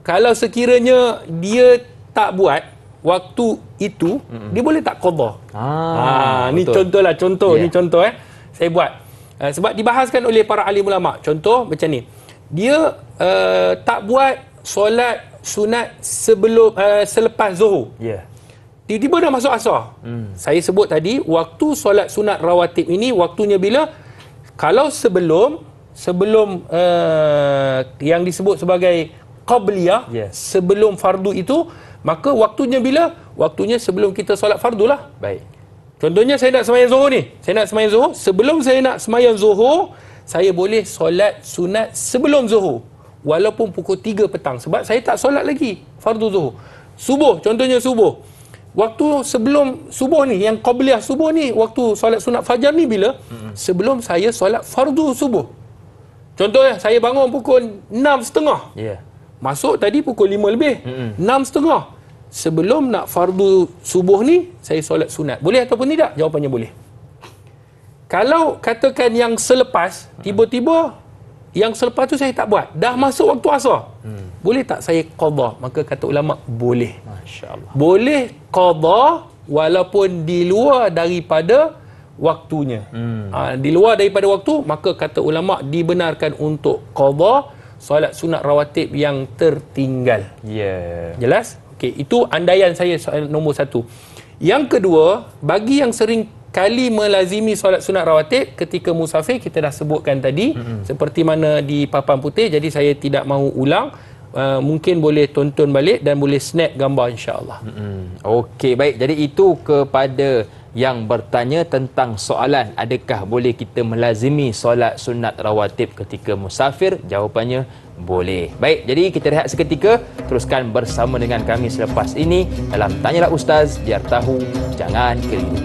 kalau sekiranya dia tak buat waktu itu, dia boleh tak qadha? Ni contohlah, ni contoh saya buat. Sebab dibahaskan oleh para alim ulama. Contoh macam ni. Dia tak buat solat sunat sebelum selepas Zuhur. Tiba-tiba dah masuk asar. Saya sebut tadi, waktu solat sunat rawatib ini waktunya bila? Kalau sebelum yang disebut sebagai qabliyah, sebelum fardu itu, maka waktunya bila? Waktunya sebelum kita solat fardu lah. Baik. Contohnya saya nak sembahyang Zuhur ni. Saya nak sembahyang Zuhur. Sebelum saya nak sembahyang Zuhur, saya boleh solat sunat sebelum Zuhur. Walaupun pukul 3 petang. Sebab saya tak solat lagi fardu Zuhur. Subuh, contohnya subuh. Waktu sebelum subuh ni, yang qabliyah subuh ni, waktu solat sunat fajar ni bila? Sebelum saya solat fardu subuh. Contohnya, saya bangun pukul 6.30. Masuk tadi pukul 5 lebih. 6.30. Sebelum nak fardu subuh ni, saya solat sunat. Boleh ataupun tidak? Jawapannya boleh. Kalau katakan yang selepas, tiba-tiba yang selepas tu saya tak buat. Dah masuk waktu asar. Boleh tak saya qadha? Maka kata ulama, boleh. Masya-Allah. Boleh qadha walaupun di luar daripada waktunya. Di luar daripada waktu, maka kata ulama dibenarkan untuk qadha solat sunat rawatib yang tertinggal. Jelas? Okey, itu andaian saya soal nombor 1. Yang kedua, bagi yang sering kali melazimi solat sunat rawatib ketika musafir, kita dah sebutkan tadi seperti mana di papan putih, jadi saya tidak mahu ulang. Mungkin boleh tonton balik dan boleh snap gambar, insya-Allah. Okey, baik. Jadi itu kepada yang bertanya tentang soalan adakah boleh kita melazimi solat sunat rawatib ketika musafir? Jawapannya boleh. Baik, jadi kita rehat seketika, teruskan bersama dengan kami selepas ini dalam Tanyalah Ustaz, biar tahu jangan keliru.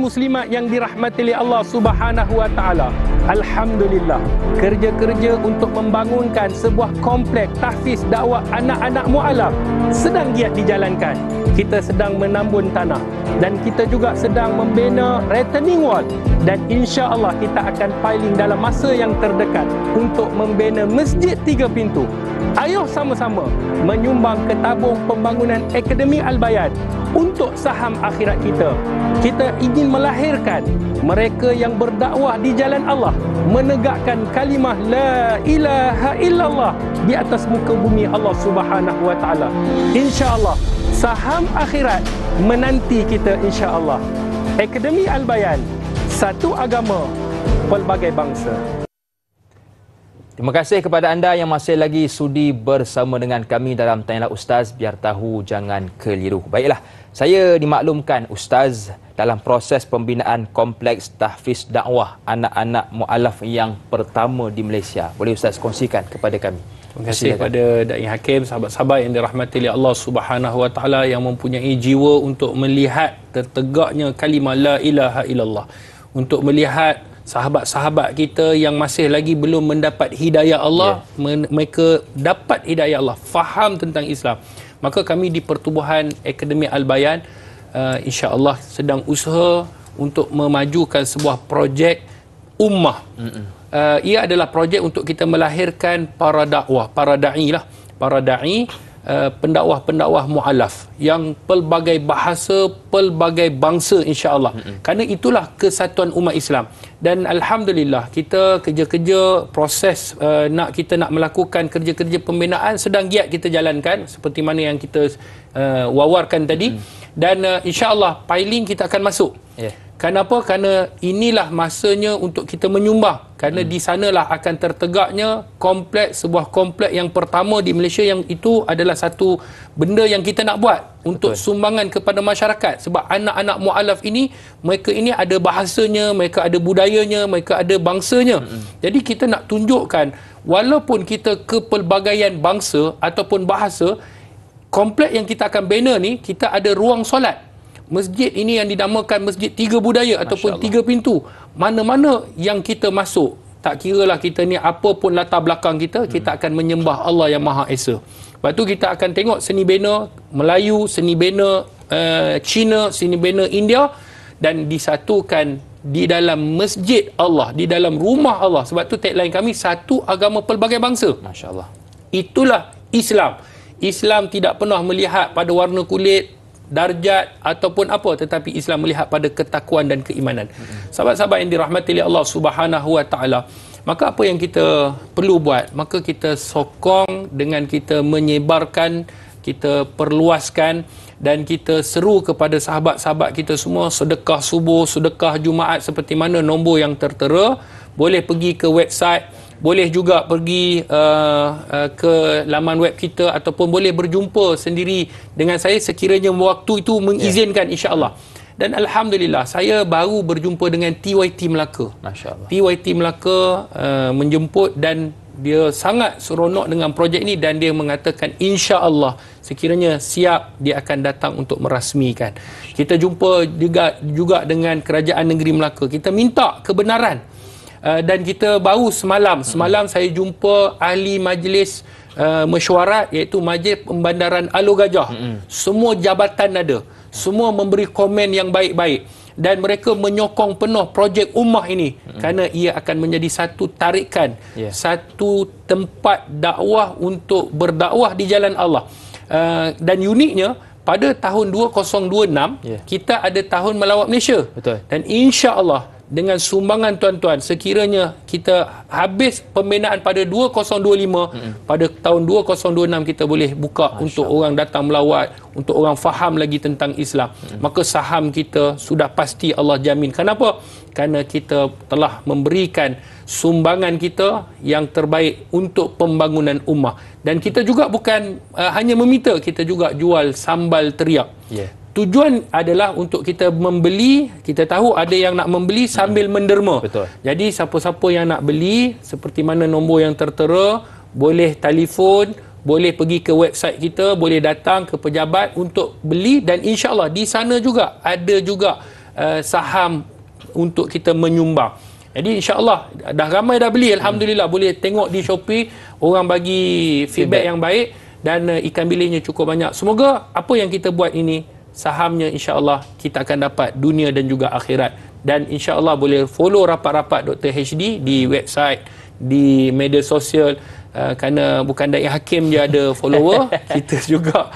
Muslimat yang dirahmati oleh Allah Subhanahu wa taala. Alhamdulillah, kerja-kerja untuk membangunkan sebuah kompleks tahfiz dakwah anak-anak mualaf sedang giat dijalankan. Kita sedang menambun tanah dan kita juga sedang membina retaining wall, dan insya-Allah kita akan piling dalam masa yang terdekat untuk membina masjid 3 pintu. Ayuh sama-sama menyumbang ke tabung pembangunan Akademi Al-Bayan untuk saham akhirat kita. Kita ingin melahirkan mereka yang berdakwah di jalan Allah, menegakkan kalimah la ilaha illallah di atas muka bumi Allah Subhanahu wa taala. Insya-Allah saham akhirat menanti kita, insya-Allah. Akademi Al-Bayan, satu agama, pelbagai bangsa. Terima kasih kepada anda yang masih lagi sudi bersama dengan kami dalam Tanyalah Ustaz, biar tahu jangan keliru. Baiklah, saya dimaklumkan Ustaz dalam proses pembinaan kompleks tahfiz dakwah anak-anak mualaf yang pertama di Malaysia. Boleh Ustaz kongsikan kepada kami? Terima kasih kepada Da'i Hakim, sahabat-sahabat yang dirahmati oleh Allah Subhanahu wa taala yang mempunyai jiwa untuk melihat tertegaknya kalimah la ilaha illallah, untuk melihat sahabat-sahabat kita yang masih lagi belum mendapat hidayah Allah, mereka dapat hidayah Allah, faham tentang Islam. Maka kami di Pertubuhan Akademi Al-Bayan insya-Allah sedang usaha untuk memajukan sebuah projek ummah. Ia adalah projek untuk kita melahirkan para dakwah, para da'i lah, para da'i, pendakwah-pendakwah mualaf yang pelbagai bahasa, pelbagai bangsa, insya-Allah. Kerana itulah kesatuan umat Islam. Dan alhamdulillah kita kerja-kerja proses kita nak melakukan kerja-kerja pembinaan sedang giat kita jalankan seperti mana yang kita wawarkan tadi. Dan insya-Allah piling kita akan masuk. Kenapa? Kerana inilah masanya untuk kita menyumbang. Kerana di sanalah akan tertegaknya kompleks, sebuah kompleks yang pertama di Malaysia, yang itu adalah satu benda yang kita nak buat untuk sumbangan kepada masyarakat. Sebab anak-anak mualaf ini, mereka ini ada bahasanya, mereka ada budayanya, mereka ada bangsanya. Jadi kita nak tunjukkan, walaupun kita kepelbagaian bangsa ataupun bahasa, kompleks yang kita akan bina ni, kita ada ruang solat. Masjid ini yang dinamakan Masjid 3 Budaya ataupun 3 Pintu. Mana-mana yang kita masuk, tak kiralah kita ni apa pun latar belakang kita, kita akan menyembah Allah yang Maha Esa. Lepas tu kita akan tengok seni bina Melayu, seni bina Cina, seni bina India, dan disatukan di dalam masjid Allah, di dalam rumah Allah. Sebab tu tagline kami, satu agama pelbagai bangsa. Masya-Allah. Itulah Islam. Islam tidak pernah melihat pada warna kulit, darjat ataupun apa, tetapi Islam melihat pada ketakwaan dan keimanan. Sahabat-sahabat yang dirahmati oleh Allah Subhanahu wa taala, maka apa yang kita perlu buat? Maka kita sokong dengan kita menyebarkan, kita perluaskan, dan kita seru kepada sahabat-sahabat kita semua sedekah subuh, sedekah Jumaat seperti mana nombor yang tertera. Boleh pergi ke website, boleh juga pergi ke laman web kita, ataupun boleh berjumpa sendiri dengan saya sekiranya waktu itu mengizinkan, insya-Allah. Dan alhamdulillah saya baru berjumpa dengan TYT Melaka. Masya-Allah. TYT Melaka menjemput dan dia sangat seronok dengan projek ini, dan dia mengatakan insya-Allah sekiranya siap dia akan datang untuk merasmikan. Kita jumpa juga dengan Kerajaan Negeri Melaka. Kita minta kebenaran. Dan kita baru semalam saya jumpa ahli majlis mesyuarat, iaitu Majlis Pembandaran Alor Gajah. Semua jabatan ada, semua memberi komen yang baik-baik, dan mereka menyokong penuh projek ummah ini kerana ia akan menjadi satu tarikan, satu tempat dakwah untuk berdakwah di jalan Allah. Dan uniknya pada tahun 2026 kita ada tahun melawat Malaysia. Betul. Dan insya-Allah dengan sumbangan tuan-tuan, sekiranya kita habis pembinaan pada 2025, pada tahun 2026 kita boleh buka untuk orang datang melawat, untuk orang faham lagi tentang Islam. Maka saham kita sudah pasti Allah jamin. Kenapa? Kerana kita telah memberikan sumbangan kita yang terbaik untuk pembangunan ummah. Dan kita juga bukan hanya meminta, kita juga jual sambal teriak. Tujuan adalah untuk kita membeli, kita tahu ada yang nak membeli sambil menderma. Betul. Jadi siapa-siapa yang nak beli, seperti mana nombor yang tertera, boleh telefon, boleh pergi ke website kita, boleh datang ke pejabat untuk beli, dan insya-Allah di sana juga ada juga saham untuk kita menyumbang. Jadi insya-Allah dah ramai dah beli, alhamdulillah. Boleh tengok di Shopee, orang bagi feedback yang baik, dan ikan bilisnya cukup banyak. Semoga apa yang kita buat ini, sahamnya insya-Allah kita akan dapat dunia dan juga akhirat. Dan insya-Allah boleh follow rapat-rapat Dr. HD di website, di media sosial, kerana bukan Da'i Hakim je ada follower, kita juga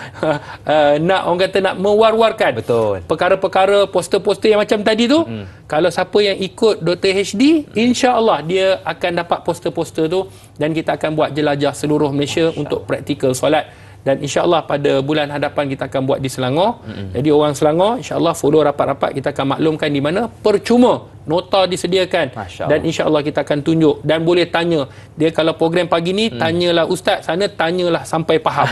nak, orang kata, nak mewar-warkan perkara-perkara, poster-poster yang macam tadi tu. Kalau siapa yang ikut Dr. HD, insya-Allah dia akan dapat poster-poster tu, dan kita akan buat jelajah seluruh Malaysia untuk praktikal solat. Dan insya-Allah pada bulan hadapan kita akan buat di Selangor. Jadi orang Selangor insya-Allah follow rapat-rapat, kita akan maklumkan di mana, percuma, nota disediakan, dan insya-Allah kita akan tunjuk, dan boleh tanya dia. Kalau program pagi ni, tanyalah ustaz sana, tanyalah sampai faham.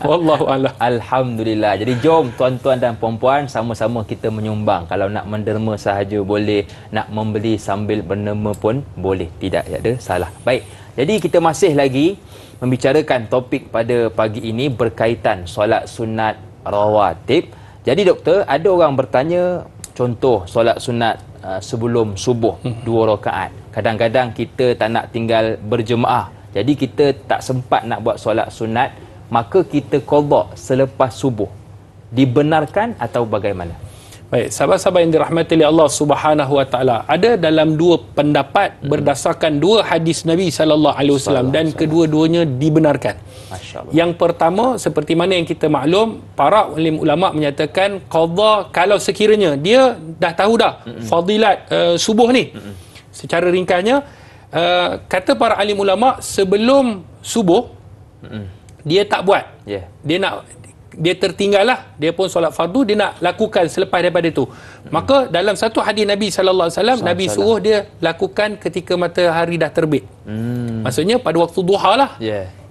Wallahu a'lam. Alhamdulillah. Jadi jom tuan-tuan dan puan-puan, sama-sama kita menyumbang. Kalau nak menderma sahaja boleh, nak membeli sambil berderma pun boleh, tidak ada salah. Baik, jadi kita masih lagi membicarakan topik pada pagi ini berkaitan solat sunat rawatib. Jadi doktor, ada orang bertanya, contoh solat sunat sebelum subuh 2 rakaat. Kadang-kadang kita tak nak tinggal berjemaah, jadi kita tak sempat nak buat solat sunat, maka kita qada selepas subuh. Dibenarkan atau bagaimana? Baik, sahabat-sahabat yang dirahmati oleh Allah Subhanahu wa taala, ada dalam dua pendapat berdasarkan dua hadis Nabi sallallahu alaihi wasallam, dan kedua-duanya dibenarkan. Masya-Allah. Yang pertama, seperti mana yang kita maklum, para alim ulama menyatakan qada kalau sekiranya dia dah tahu dah fadilat subuh ni. Secara ringkasnya, kata para alim ulama, sebelum subuh dia tak buat. Dia tertinggal lah, dia pun solat fardu, dia nak lakukan selepas daripada itu. Maka dalam satu hadis Nabi sallallahu alaihi wasallam, Nabi suruh dia lakukan ketika matahari dah terbit. Maksudnya pada waktu duha lah.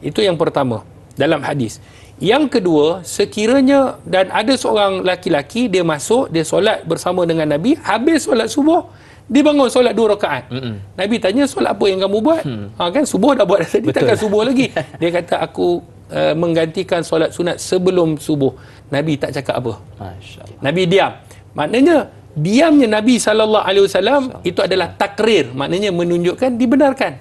Itu yang pertama dalam hadis. Yang kedua, sekiranya dan ada seorang laki-laki, dia masuk, dia solat bersama dengan Nabi, habis solat subuh, dia bangun solat 2 rakaat. Nabi tanya, solat apa yang kamu buat? Kan subuh dah buat tadi, takkan subuh lagi. Dia kata, aku menggantikan solat sunat sebelum subuh. Nabi tak cakap apa. Nabi diam. Maknanya diamnya Nabi SAW itu adalah takrir, maknanya menunjukkan dibenarkan.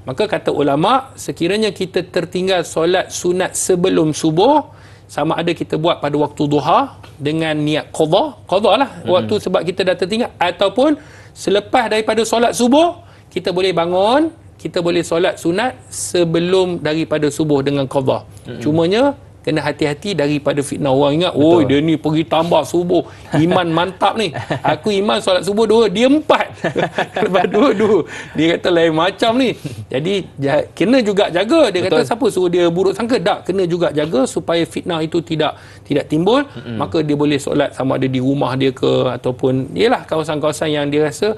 Maka kata ulama, sekiranya kita tertinggal solat sunat sebelum subuh, sama ada kita buat pada waktu duha dengan niat qada lah waktu sebab kita dah tertinggal, ataupun selepas daripada solat subuh kita boleh bangun, kita boleh solat sunat sebelum daripada subuh dengan qada. Cumanya kena hati-hati daripada fitnah orang. Ingat, oh dia ni pergi tambah subuh, iman mantap ni, aku iman solat subuh 2, dia 4. Lepas 2 dia kata lain macam ni. Jadi kena juga jaga. Dia kata siapa suruh dia buruk sangka? Tak, kena juga jaga supaya fitnah itu tidak timbul. Maka dia boleh solat sama ada di rumah dia ke, ataupun ialah kawasan-kawasan yang dia rasa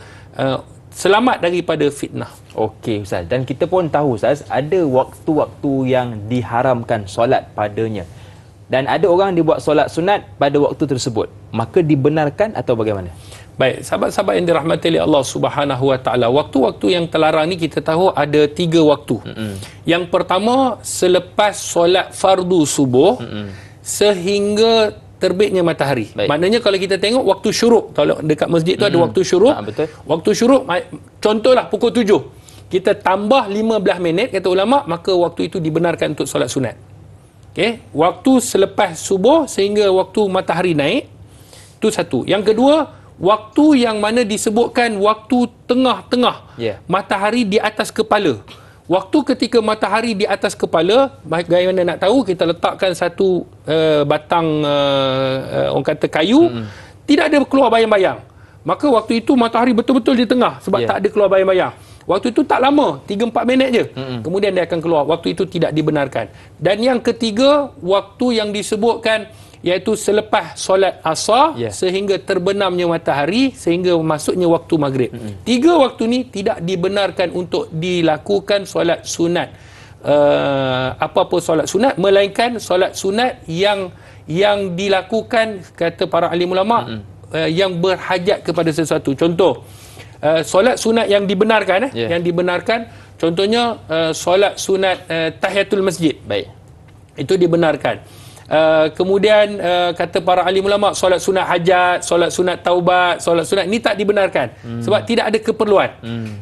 selamat daripada fitnah. Okey Ustaz, dan kita pun tahu Ustaz, ada waktu-waktu yang diharamkan solat padanya, dan ada orang dibuat solat sunat pada waktu tersebut, maka dibenarkan atau bagaimana? Baik, sahabat-sahabat yang dirahmati oleh Allah Subhanahu wa taala, waktu-waktu yang terlarang ni kita tahu ada 3 waktu. Yang pertama, selepas solat fardu subuh sehingga terbitnya matahari. Maknanya kalau kita tengok waktu syuruk, kalau dekat masjid tu ada waktu syuruk. Waktu syuruk, contohlah pukul 7. kita tambah 15 minit, kata ulama, maka waktu itu dibenarkan untuk solat sunat. Okey, waktu selepas subuh sehingga waktu matahari naik, itu satu. Yang kedua, waktu yang mana disebutkan waktu tengah-tengah, matahari di atas kepala. Waktu ketika matahari di atas kepala, bagaimana nak tahu? Kita letakkan satu batang orang kata kayu, tidak ada keluar bayang-bayang. Maka waktu itu matahari betul-betul di tengah sebab tak ada keluar bayang-bayang. Waktu itu tak lama, 3-4 minit je. Kemudian dia akan keluar. Waktu itu tidak dibenarkan. Dan yang ketiga, waktu yang disebutkan iaitu selepas solat asar sehingga terbenamnya matahari sehingga masuknya waktu maghrib. Tiga waktu ni tidak dibenarkan untuk dilakukan solat sunat. Apa-apa solat sunat, melainkan solat sunat yang dilakukan, kata para alim ulama, yang berhajat kepada sesuatu. Contoh, solat sunat yang dibenarkan, yang dibenarkan, contohnya solat sunat tahiyatul masjid. Baik. Itu dibenarkan. Kemudian kata para alim ulama, solat sunat hajat, solat sunat taubat, solat sunat ini tak dibenarkan sebab tidak ada keperluan.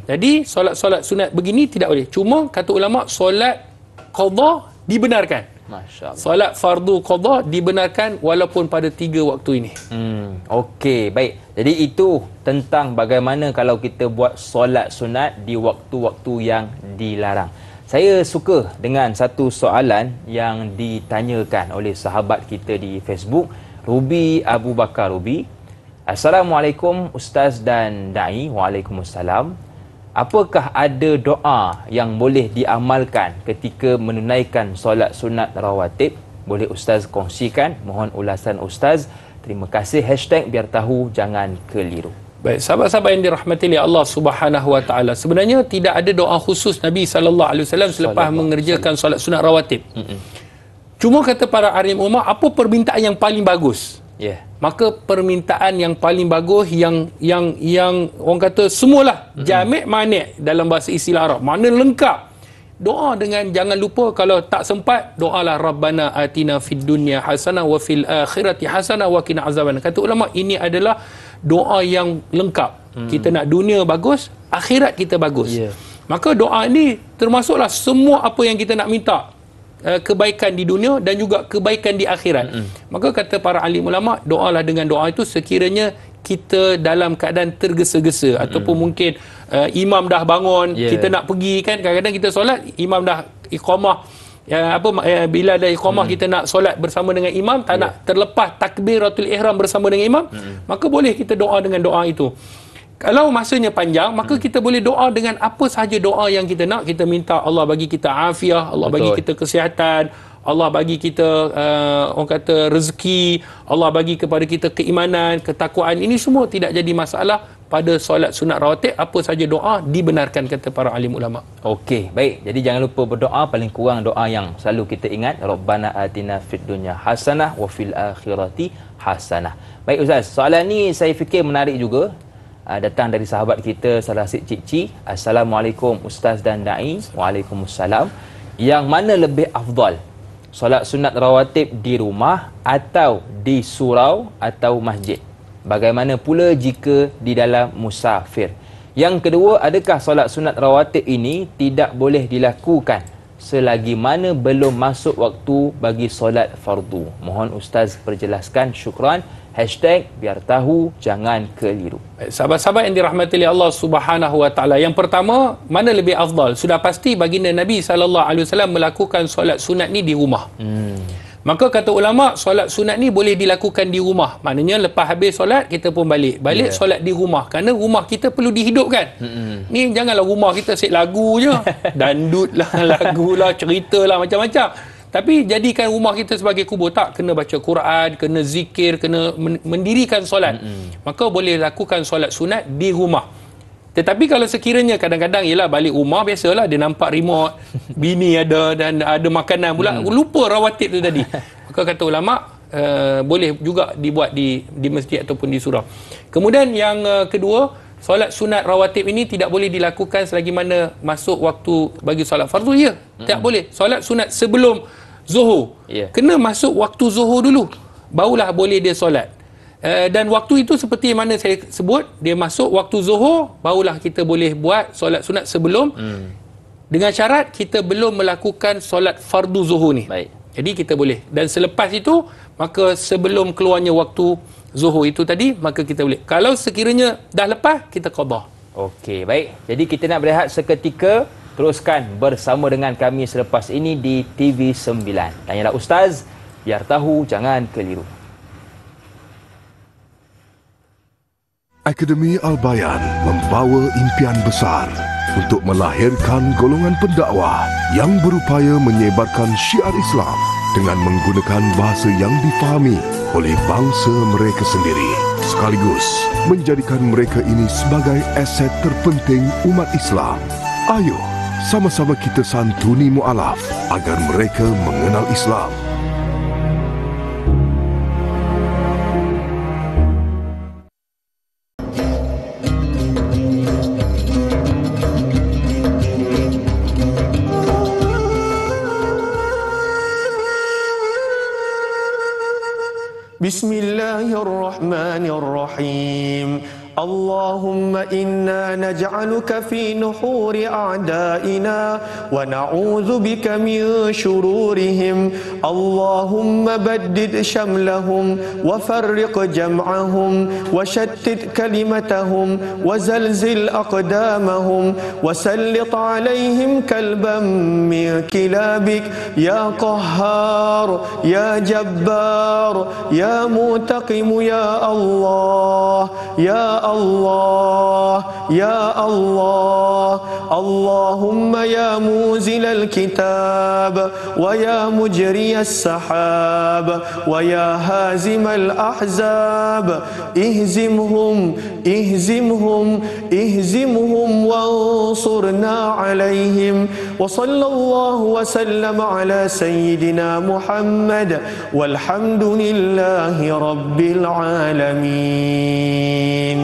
Jadi solat-solat sunat begini tidak boleh. Cuma kata ulama, solat qada dibenarkan. Masya-Allah. Solat fardu qada dibenarkan walaupun pada 3 waktu ini. Okey, baik. Jadi itu tentang bagaimana kalau kita buat solat sunat di waktu-waktu yang dilarang. Saya suka dengan satu soalan yang ditanyakan oleh sahabat kita di Facebook, Ruby Abu Bakar Ruby. Assalamualaikum Ustaz dan Da'i. Waalaikumsalam. Apakah ada doa yang boleh diamalkan ketika menunaikan solat sunat rawatib? Boleh Ustaz kongsikan? Mohon ulasan Ustaz. Terima kasih. #biar tahu jangan keliru. Baik, sahabat-sahabat yang dirahmati oleh Allah Subhanahu Wa Taala. Sebenarnya tidak ada doa khusus Nabi sallallahu alaihi wasallam selepas mengerjakan solat sunat rawatib. Cuma kata para alim ulama, apa permintaan yang paling bagus? Maka permintaan yang paling bagus yang orang kata semualah jami' mani' dalam bahasa istilah Arab. Makna lengkap. Doa dengan jangan lupa kalau tak sempat, doalah Rabbana atina fid dunya hasanah wa fil akhirati hasanah wa qina azaban. Kata ulama, ini adalah doa yang lengkap. Kita nak dunia bagus, akhirat kita bagus. Maka doa ini termasuklah semua apa yang kita nak minta, kebaikan di dunia dan juga kebaikan di akhirat. Maka kata para alim ulama, doalah dengan doa itu sekiranya kita dalam keadaan tergesa-gesa ataupun mungkin imam dah bangun, kita nak pergi kan, kadang-kadang kita solat, imam dah iqamah, bila ada iqamah kita nak solat bersama dengan imam, tak nak terlepas takbiratul ihram bersama dengan imam, maka boleh kita doa dengan doa itu. Kalau masanya panjang, maka kita boleh doa dengan apa sahaja doa yang kita nak. Kita minta Allah bagi kita afiah, Allah bagi kita kesihatan, Allah bagi kita orang kata rezeki, Allah bagi kepada kita keimanan, ketakwaan. Ini semua tidak jadi masalah pada solat sunat rawatib. Apa saja doa dibenarkan, kata para alim ulama. Okey, baik. Jadi jangan lupa berdoa, paling kurang doa yang selalu kita ingat, Rabbana atina fid dunya hasanah wa fil akhirati hasanah. Baik Ustaz, soalan ni saya fikir menarik juga. Datang dari sahabat kita Salasit Cikci. Assalamualaikum Ustaz dan Da'i. Waalaikumsalam. Yang mana lebih afdal, solat sunat rawatib di rumah atau di surau atau masjid? Bagaimana pula jika di dalam musafir? Yang kedua, adakah solat sunat rawatib ini tidak boleh dilakukan selagi mana belum masuk waktu bagi solat fardu? Mohon Ustaz perjelaskan. Syukran. #biar tahu jangan keliru. Sahabat-sahabat yang dirahmati oleh Allah Subhanahu Wa Taala, yang pertama, mana lebih afdal? Sudah pasti baginda Nabi sallallahu alaihi wasallam melakukan solat sunat ni di rumah. Maka kata ulama, solat sunat ni boleh dilakukan di rumah. Maknanya lepas habis solat kita pun balik solat di rumah, kerana rumah kita perlu dihidupkan. Ni janganlah rumah kita set lagu je, dandut lah, lagu lah, cerita lah, macam-macam. Tapi jadikan rumah kita sebagai kubur. Tak, kena baca Quran, kena zikir, kena mendirikan solat. Maka boleh lakukan solat sunat di rumah. Tetapi kalau sekiranya kadang-kadang, ialah balik rumah, biasalah dia nampak remote, bini ada dan ada makanan pula, lupa rawatib tu tadi. Maka kata ulama, boleh juga dibuat di masjid ataupun di surau. Kemudian yang kedua, solat sunat rawatib ini tidak boleh dilakukan selagi mana masuk waktu bagi solat fardu. Tak boleh. Solat sunat sebelum Zuhur, kena masuk waktu Zuhur dulu, barulah boleh dia solat. Dan waktu itu seperti mana saya sebut, dia masuk waktu Zuhur, barulah kita boleh buat solat sunat sebelum, dengan syarat kita belum melakukan solat fardu Zuhur ni. Baik. Jadi kita boleh. Dan selepas itu, maka sebelum keluarnya waktu Zuhur itu tadi, maka kita boleh. Kalau sekiranya dah lepas, kita qada. Okey, baik. Jadi kita nak berehat seketika. Teruskan bersama dengan kami selepas ini di TV9. Tanyalah Ustaz, biar tahu jangan keliru. Akademi Al-Bayan membawa impian besar untuk melahirkan golongan pendakwah yang berupaya menyebarkan syiar Islam dengan menggunakan bahasa yang difahami oleh bangsa mereka sendiri, sekaligus menjadikan mereka ini sebagai aset terpenting umat Islam. Ayo, sama-sama kita santuni mu'alaf agar mereka mengenal Islam. Bismillahirrahmanirrahim. Allahumma inna naj'aluka fi nuhuri a'daina wa na'udzu bika min syururihim. Allahumma baddid syamlahum wa farriq jam'ahum wa shattit kalimatahum wa zalzil aqdamahum wa sallit alaihim kalban min kilabik ya qahhar ya jabbar ya mutaqim ya Allah ya Allah ya Allah. Allahumma ya muzil al-kitab wa ya mujri as-sahab wa ya hazim al-ahzab ihzimhum ihzimhum ihzimhum wansurna alaihim. Wa sallallahu wa sallam ala sayyidina Muhammad walhamdulillahi rabbil alamin.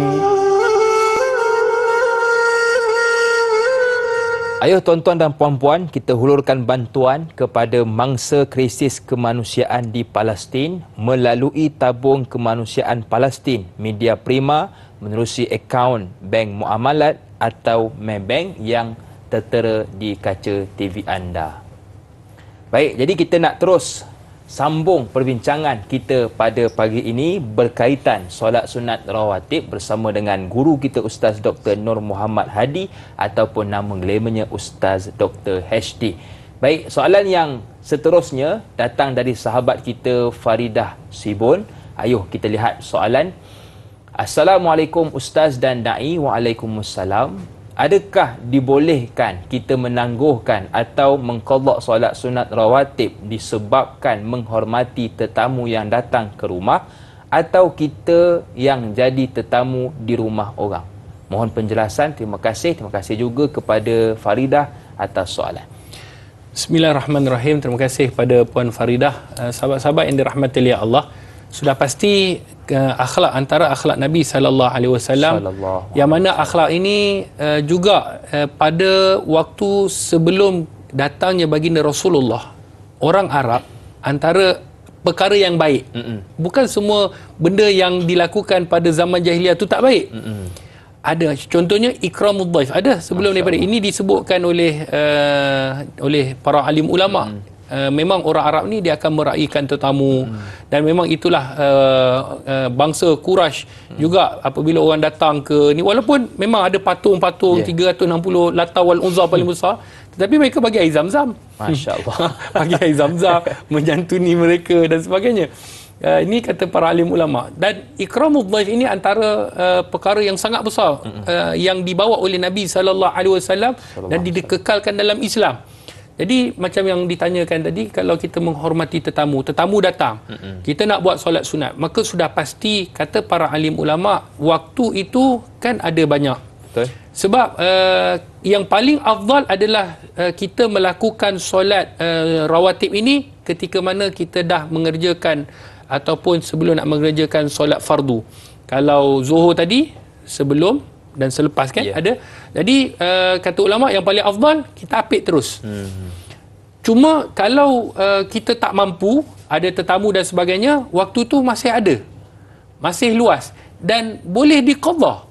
Ayuh tuan-tuan dan puan-puan, kita hulurkan bantuan kepada mangsa krisis kemanusiaan di Palestin melalui tabung kemanusiaan Palestin Media Prima menerusi akaun Bank Muamalat atau Maybank yang tertera di kaca TV anda. Baik, jadi kita nak terus sambung perbincangan kita pada pagi ini berkaitan solat sunat rawatib bersama dengan guru kita Ustaz Dr. Nur Muhammad Hadi ataupun nama glamournya Ustaz Dr. HD. Baik, soalan yang seterusnya datang dari sahabat kita Faridah Sibon. Ayuh kita lihat soalan. Assalamualaikum Ustaz dan Da'i. Waalaikumsalam. Adakah dibolehkan kita menangguhkan atau mengqadha solat sunat rawatib disebabkan menghormati tetamu yang datang ke rumah atau kita yang jadi tetamu di rumah orang? Mohon penjelasan. Terima kasih. Terima kasih juga kepada Faridah atas soalan. Bismillahirrahmanirrahim. Terima kasih kepada Puan Faridah. Sahabat-sahabat yang dirahmati oleh Allah, sudah pasti akhlak antara akhlak Nabi SAW yang mana akhlak ini juga pada waktu sebelum datangnya baginda Rasulullah, orang Arab antara perkara yang baik. Bukan semua benda yang dilakukan pada zaman jahiliah tu tak baik. Ada contohnya ikramud dhaif, ada sebelum daripada ini disebutkan oleh para alim ulama. Memang orang Arab ni dia akan meraihkan tetamu dan memang itulah bangsa Quraisy juga apabila orang datang ke ni, walaupun memang ada patung-patung 360 Lata wal Uzza paling besar, tetapi mereka bagi air zam-zam. Masya-Allah. Bagi air zam-zam, menyantuni mereka dan sebagainya. Ini kata para alim ulama. Dan ikramud dhaif ini antara perkara yang sangat besar yang dibawa oleh Nabi SAW dan dikekalkan dalam Islam. Jadi macam yang ditanyakan tadi, kalau kita menghormati tetamu datang, kita nak buat solat sunat, maka sudah pasti kata para alim ulama, waktu itu kan ada banyak. Betul. Sebab yang paling afdal adalah kita melakukan solat rawatib ini ketika mana kita dah mengerjakan ataupun sebelum nak mengerjakan solat fardu. Kalau zuhur tadi sebelum dan selepas kan ada. Jadi kata ulama yang paling afdal kita apit terus. Cuma kalau kita tak mampu, ada tetamu dan sebagainya, waktu tu masih ada. masih luas dan boleh diqadha.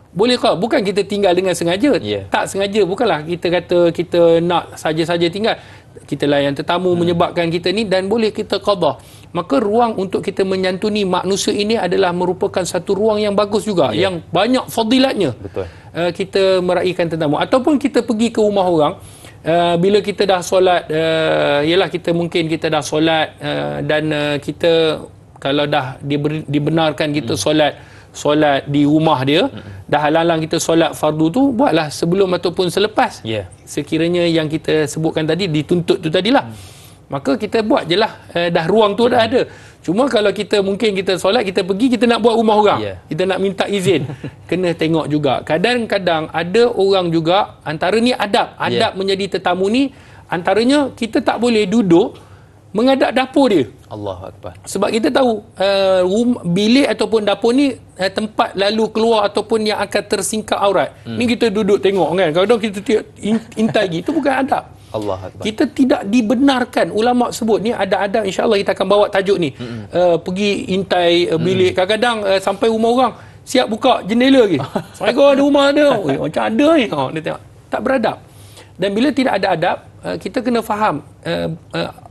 Boleh qadha, bukan kita tinggal dengan sengaja. Tak sengaja, bukanlah kita kata kita nak saja-saja tinggal. Kitalah yang tetamu menyebabkan kita ni, dan boleh kita qadha. Maka ruang untuk kita menyantuni manusia ini adalah merupakan satu ruang yang bagus juga, yang banyak fadilatnya. Betul. Kita meraihkan tetamu ataupun kita pergi ke rumah orang. Bila kita dah solat, yalah mungkin kita dah solat, dan kita kalau dah dibenarkan kita solat di rumah dia, dah halang kita solat fardu tu, buatlah sebelum ataupun selepas. Sekiranya yang kita sebutkan tadi dituntut tu tadilah, maka kita buat je lah, dah ruang tu dah ada. Cuma kalau mungkin kita solat, kita pergi, kita nak buat rumah orang, kita nak minta izin, kena tengok juga. Kadang-kadang ada orang juga, antara ni adab menjadi tetamu ni, antaranya kita tak boleh duduk menghadap dapur dia. Allahu Akbar. Sebab kita tahu bilik ataupun dapur ni tempat lalu keluar ataupun yang akan tersingkap aurat. Ni kita duduk tengok kan. Kadang kita intai gitu, bukan adab. Allah Akbar. Kita tidak dibenarkan. Ulama sebut ni ada adab, insya-Allah kita akan bawa tajuk ni. Pergi intai bilik, kadang-kadang sampai rumah orang siap buka jendela lagi. Assalamualaikum, ada rumah ada. Macam ada ni. Dia tengok. Tak beradab. Dan bila tidak ada adab, kita kena faham,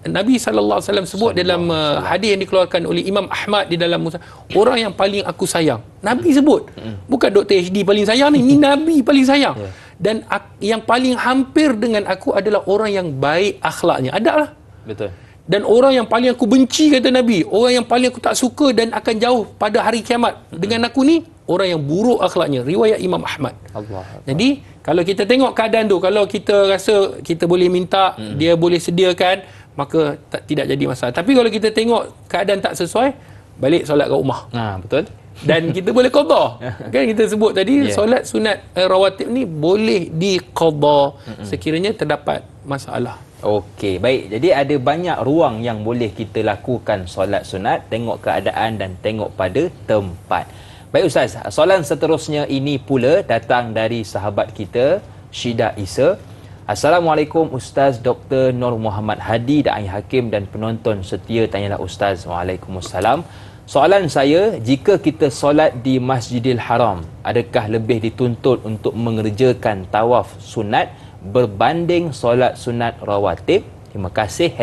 Nabi SAW sebut dalam hadis yang dikeluarkan oleh Imam Ahmad di dalam orang yang paling aku sayang. Nabi sebut. Bukan Dr. HD paling sayang ni Nabi paling sayang. Dan yang paling hampir dengan aku adalah orang yang baik akhlaknya. Ada lah. Betul. Dan orang yang paling aku benci, kata Nabi, orang yang paling aku tak suka dan akan jauh pada hari kiamat dengan aku ni, orang yang buruk akhlaknya. Riwayat Imam Ahmad. Allah. Jadi kalau kita tengok keadaan tu, kalau kita rasa kita boleh minta, dia boleh sediakan, maka tidak jadi masalah. Tapi kalau kita tengok keadaan tak sesuai, balik solat kat rumah. Betul. Dan kita boleh qadha. Kan kita sebut tadi, solat sunat rawatib ni boleh diqadha sekiranya terdapat masalah. Okey, baik. Jadi ada banyak ruang yang boleh kita lakukan solat sunat, tengok keadaan dan tengok pada tempat. Baik Ustaz, soalan seterusnya ini pula datang dari sahabat kita, Syida Isa. Assalamualaikum Ustaz Dr. Nur Muhammad Hadi, Da'i Hakim dan penonton setia, tanyalah Ustaz. Waalaikumsalam. Soalan saya, jika kita solat di Masjidil Haram, adakah lebih dituntut untuk mengerjakan tawaf sunat berbanding solat sunat rawatib? Terima kasih.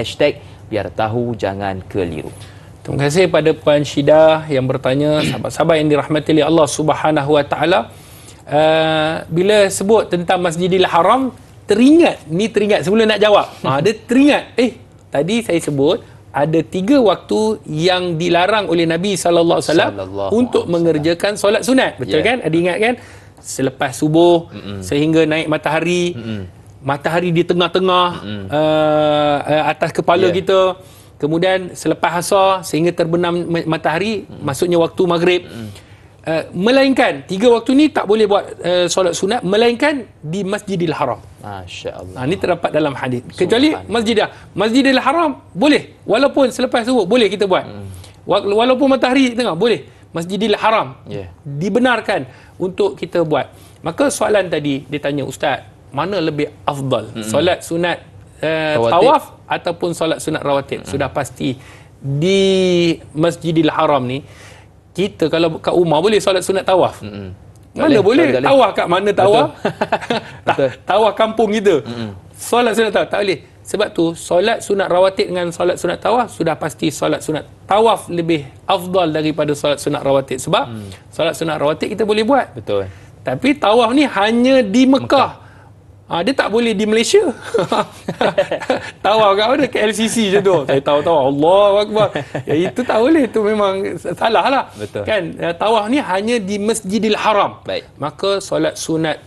#biar tahu jangan keliru. Terima kasih pada Puan Syida yang bertanya, sahabat-sahabat yang dirahmati oleh Allah Subhanahu Wa Taala. Bila sebut tentang Masjidil Haram, teringat sebelum nak jawab. Dia teringat, tadi saya sebut ada 3 waktu yang dilarang oleh Nabi sallallahu alaihi wasallam untuk mengerjakan solat sunat. Betul kan? Ada ingat kan? Selepas subuh sehingga naik matahari. Matahari di tengah-tengah atas kepala kita. Kemudian selepas asar sehingga terbenam matahari, maksudnya waktu maghrib. Melainkan 3 waktu ni tak boleh buat solat sunat melainkan di Masjidil Haram. Masya-Allah. Ini terdapat dalam hadis. Kecuali Masjidil Haram boleh, walaupun selepas subuh boleh kita buat. Walaupun matahari tengah boleh. Masjidil Haram dibenarkan untuk kita buat. Maka soalan tadi dia tanya, Ustaz, mana lebih afdal? Solat sunat tawaf ataupun solat sunat rawatib? Sudah pasti di Masjidil Haram ni, kita kalau kat rumah boleh solat sunat tawaf. Mana boleh? Tawaf kat mana tawaf? Tawaf kampung kita. Solat sunat tawaf tak boleh. Sebab tu solat sunat rawatib dengan solat sunat tawaf, sudah pasti solat sunat tawaf lebih afdal daripada solat sunat rawatib. Sebab solat sunat rawatib kita boleh buat. Betul. Tapi tawaf ni hanya di Mekah. Dia tak boleh di Malaysia. Tawaf kat mana? Ke LCC je tu. Saya tahu Allahu Akbar. Itu tak boleh. Itu memang salah lah. Betul. Kan? Tawaf ni hanya di Masjidil Haram. Baik. Maka solat sunat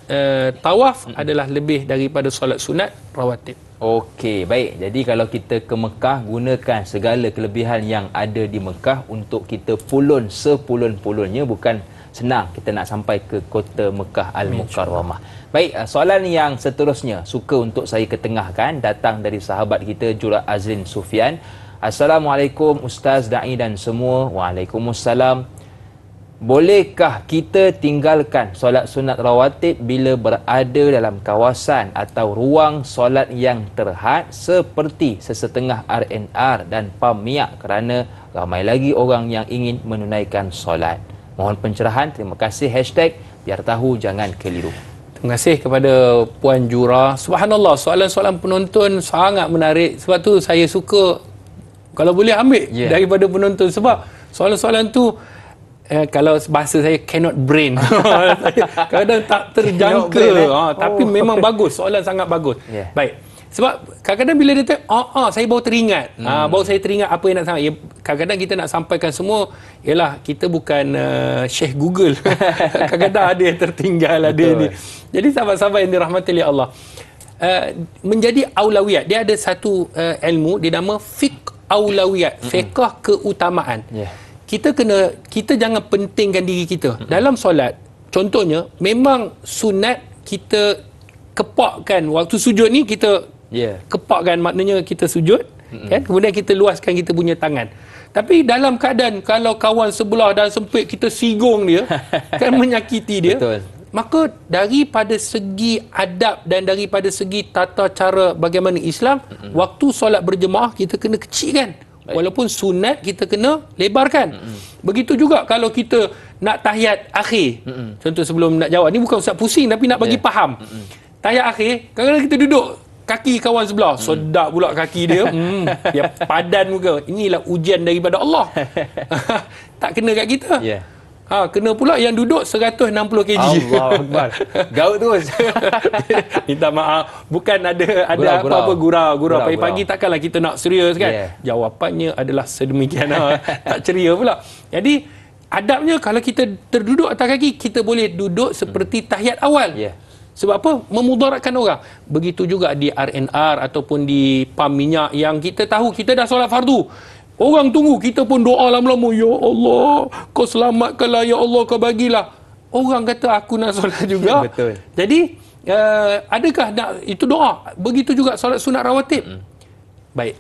tawaf adalah lebih daripada solat sunat rawatib. Okey, baik. Jadi kalau kita ke Mekah, gunakan segala kelebihan yang ada di Mekah untuk kita pulun sepulun-pulunnya. Bukan senang kita nak sampai ke kota Mekah Al-Mukarramah. Baik, soalan yang seterusnya suka untuk saya ketengahkan, datang dari sahabat kita Jura Azrin Sufian. Assalamualaikum Ustaz, Da'i dan semua. Waalaikumsalam. bolehkah kita tinggalkan solat sunat rawatib bila berada dalam kawasan atau ruang solat yang terhad seperti sesetengah RNR dan PAM Miak kerana ramai lagi orang yang ingin menunaikan solat? Mohon pencerahan. Terima kasih. #biar tahu jangan keliru. Terima kasih kepada Puan Jura. Subhanallah, soalan-soalan penonton sangat menarik. Sebab tu saya suka kalau boleh ambil daripada penonton. Sebab soalan-soalan tu kalau bahasa saya cannot brain. Kadang tak terjangka. Tapi memang bagus. Soalan sangat bagus. Baik. Sebab kadang-kadang bila dia tanya, saya baru teringat. Baru saya teringat apa yang nak sampaikan. Kadang-kadang kita nak sampaikan semua, ialah kita bukan Syekh Google. Kadang-kadang ada yang tertinggal, ada ni. Jadi sahabat-sahabat yang dirahmati oleh Allah, menjadi aulawiyat. Dia ada satu ilmu, dia nama fiqh aulawiyat. Fiqh keutamaan. Kita jangan pentingkan diri kita. Dalam solat, contohnya, memang sunat kita kepakkan. Waktu sujud ni kita kepakkan, maknanya kita sujud, kan? Kemudian kita luaskan kita punya tangan. Tapi dalam keadaan kalau kawan sebelah dan sempit, kita sigong dia, kan menyakiti dia. Betul. Maka daripada segi adab dan daripada segi tata cara bagaimana Islam, waktu solat berjemaah kita kena kecilkan. Walaupun sunat kita kena lebarkan. Begitu juga kalau kita nak tahiyat akhir. Contoh sebelum nak jawab, ni bukan Ustaz pusing tapi nak bagi faham. Tahiyat akhir, kadang-kadang kita duduk kaki kawan sebelah, sedap pula kaki dia. Dia padan muka. Inilah ujian daripada Allah. Tak kena kat kita. Kena pula yang duduk 160 kg. Allahu Akbar. Gaut terus. Minta maaf. Bukan ada apa-apa gurau. Pagi-pagi takkanlah kita nak serius kan. Jawapannya adalah sedemikian. Tak ceria pula. Jadi adabnya kalau kita terduduk atas kaki, kita boleh duduk seperti tahiyat awal. Sebab apa? Memudaratkan orang. Begitu juga di RNR ataupun di PAM Minyak yang kita tahu kita dah solat fardu. Orang tunggu, kita pun doa lama-lama. Ya Allah, kau selamatkanlah. Ya Allah, kau bagilah. Orang kata aku nak solat juga. Betul. Jadi, adakah nak itu doa? Begitu juga solat sunat rawatib. Baik.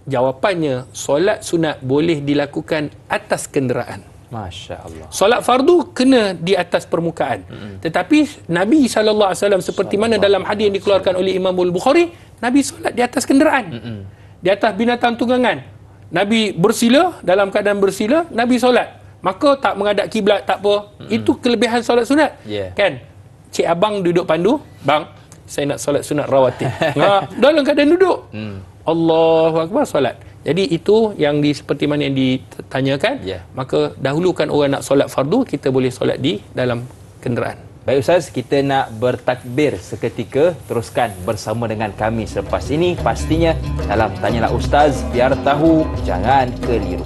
Jawapannya, solat sunat boleh dilakukan atas kenderaan. Masya Allah. Solat fardu kena di atas permukaan. Tetapi Nabi SAW seperti mana dalam hadis yang dikeluarkan oleh Imam Al-Bukhari, Nabi solat di atas kenderaan. Di atas binatang tunggangan. Nabi bersila, dalam keadaan bersila, Nabi solat. Maka tak menghadap kiblat, tak apa. Itu kelebihan solat sunat. Kan? Cik abang duduk pandu, bang, saya nak solat sunat rawatib. Dalam keadaan duduk. Allahu Akbar, solat. Jadi itu yang seperti mana yang ditanyakan. Maka dahulukan orang nak solat fardu, kita boleh solat di dalam kenderaan. Baik Ustaz, kita nak bertakbir seketika. Teruskan bersama dengan kami selepas ini. Pastinya dalam Tanyalah Ustaz, biar tahu jangan keliru.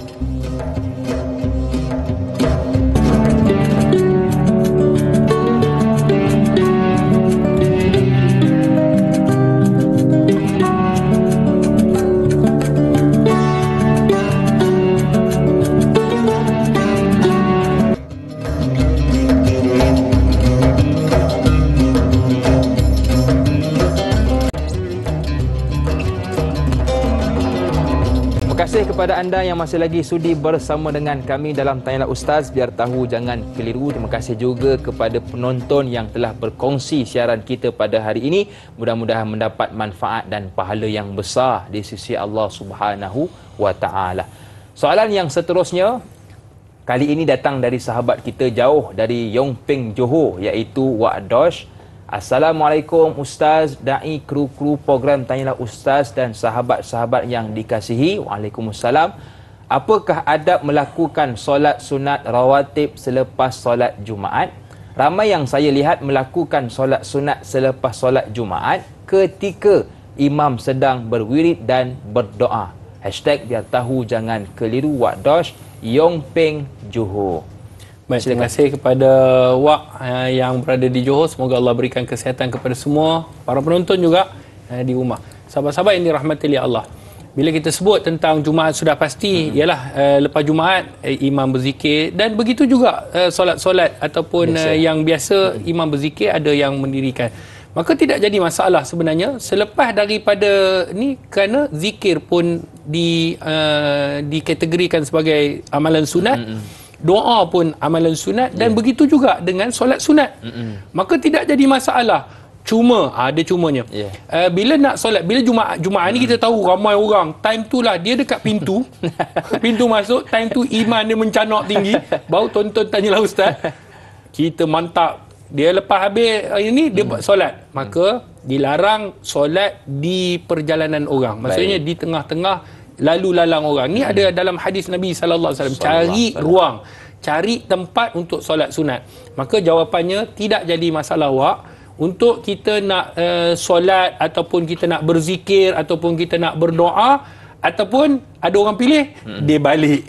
Terima kasih kepada anda yang masih lagi sudi bersama dengan kami dalam Tanyalah Ustaz, biar tahu jangan keliru. Terima kasih juga kepada penonton yang telah berkongsi siaran kita pada hari ini. Mudah-mudahan mendapat manfaat dan pahala yang besar di sisi Allah Subhanahu wa Ta'ala. Soalan yang seterusnya kali ini datang dari sahabat kita jauh dari Yong Ping, Johor, iaitu Wak Dosh. Assalamualaikum Ustaz, da'i, kru-kru program Tanyalah Ustaz dan sahabat-sahabat yang dikasihi. Waalaikumsalam. Apakah adab melakukan solat sunat rawatib selepas solat Jumaat? Ramai yang saya lihat melakukan solat sunat selepas solat Jumaat ketika imam sedang berwirid dan berdoa. #biar tahu jangan keliru. Wak Dosh, Yong Ping, Johor. Baik, terima kasih kepada Wak yang berada di Johor. Semoga Allah berikan kesihatan kepada semua para penonton juga di rumah. Sahabat-sahabat yang dirahmati oleh Allah, bila kita sebut tentang Jumaat sudah pasti ialah lepas Jumaat imam berzikir, dan begitu juga solat-solat ataupun yang biasa imam berzikir ada yang mendirikan. Maka tidak jadi masalah sebenarnya selepas daripada ni, kerana zikir pun dikategorikan sebagai amalan sunat. Doa pun amalan sunat dan begitu juga dengan solat sunat. Maka tidak jadi masalah. Cuma ada cumanya. Bila nak solat, bila Jumaat ni kita tahu ramai orang, time tu lah dia dekat pintu. Pintu masuk, time tu iman dia mencanak tinggi. Baru tonton tanyalah ustaz. Kita mantap. Dia lepas habis ini dia buat solat. Maka dilarang solat di perjalanan orang. Maksudnya di tengah-tengah lalu lalang orang. Ni ada dalam hadis Nabi sallallahu alaihi wasallam, cari ruang, cari tempat untuk solat sunat. Maka jawapannya tidak jadi masalah awak untuk kita nak solat ataupun kita nak berzikir ataupun kita nak berdoa ataupun ada orang pilih dia balik.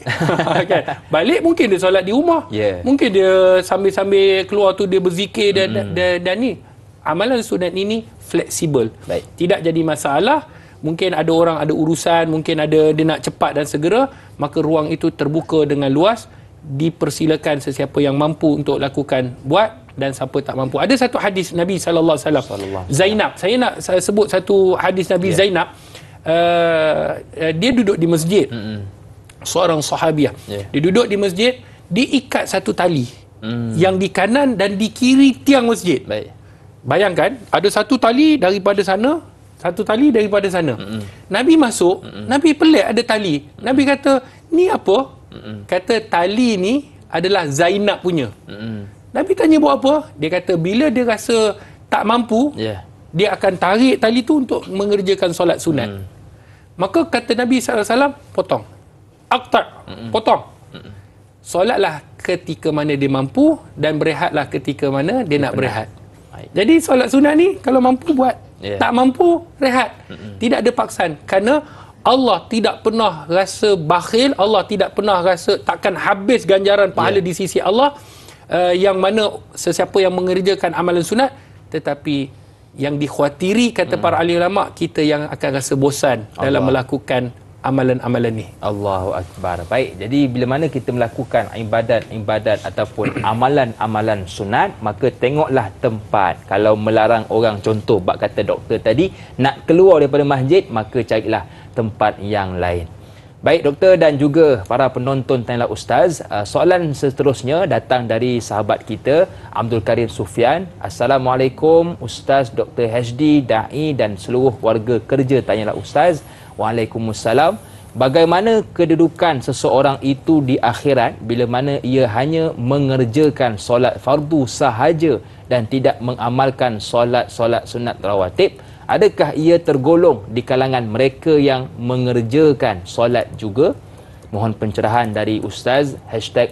Kan? Balik mungkin dia solat di rumah. Mungkin dia sambil-sambil keluar tu dia berzikir dan ni. Amalan sunat ini fleksibel. Tidak jadi masalah. Mungkin ada orang ada urusan, mungkin ada dia nak cepat dan segera, maka ruang itu terbuka dengan luas, dipersilakan sesiapa yang mampu untuk lakukan buat dan siapa tak mampu. Ada satu hadis Nabi sallallahu alaihi wasallam. Zainab, saya nak sebut satu hadis Nabi Zainab. Dia duduk di masjid. Seorang sahabiah. Dia duduk di masjid, diikat satu tali yang di kanan dan di kiri tiang masjid. Bayangkan ada satu tali daripada sana, satu tali daripada sana. Nabi masuk, Nabi pelik ada tali. Nabi kata, ni apa? Kata tali ni adalah Zainab punya. Nabi tanya buat apa? Dia kata bila dia rasa tak mampu, dia akan tarik tali tu untuk mengerjakan solat sunat. Maka kata Nabi SAW, potong. Aqta', potong. Solatlah ketika mana dia mampu dan berehatlah ketika mana dia nak berehat. Jadi solat sunat ni kalau mampu buat. Tak mampu, rehat. Tidak ada paksaan. Kerana Allah tidak pernah rasa bakhil, Allah tidak pernah rasa takkan habis ganjaran pahala di sisi Allah, yang mana sesiapa yang mengerjakan amalan sunat, tetapi yang dikhawatiri kata para ahli ulama, kita yang akan rasa bosan dalam melakukan amalan-amalan ni. Allahu Akbar. Baik, jadi bila mana kita melakukan ibadat ataupun amalan-amalan sunat, maka tengoklah tempat. Kalau melarang orang, contoh bab kata doktor tadi, nak keluar daripada masjid, maka carilah tempat yang lain. Baik doktor dan juga para penonton Tanyalah Ustaz, soalan seterusnya datang dari sahabat kita Abdul Karim Sufian. Assalamualaikum Ustaz Dr. HD, Da'i dan seluruh warga kerja Tanyalah Ustaz. Waalaikumsalam. Bagaimana kedudukan seseorang itu di akhirat bila mana ia hanya mengerjakan solat fardu sahaja dan tidak mengamalkan solat-solat sunat rawatib? Adakah ia tergolong di kalangan mereka yang mengerjakan solat juga? Mohon pencerahan dari Ustaz.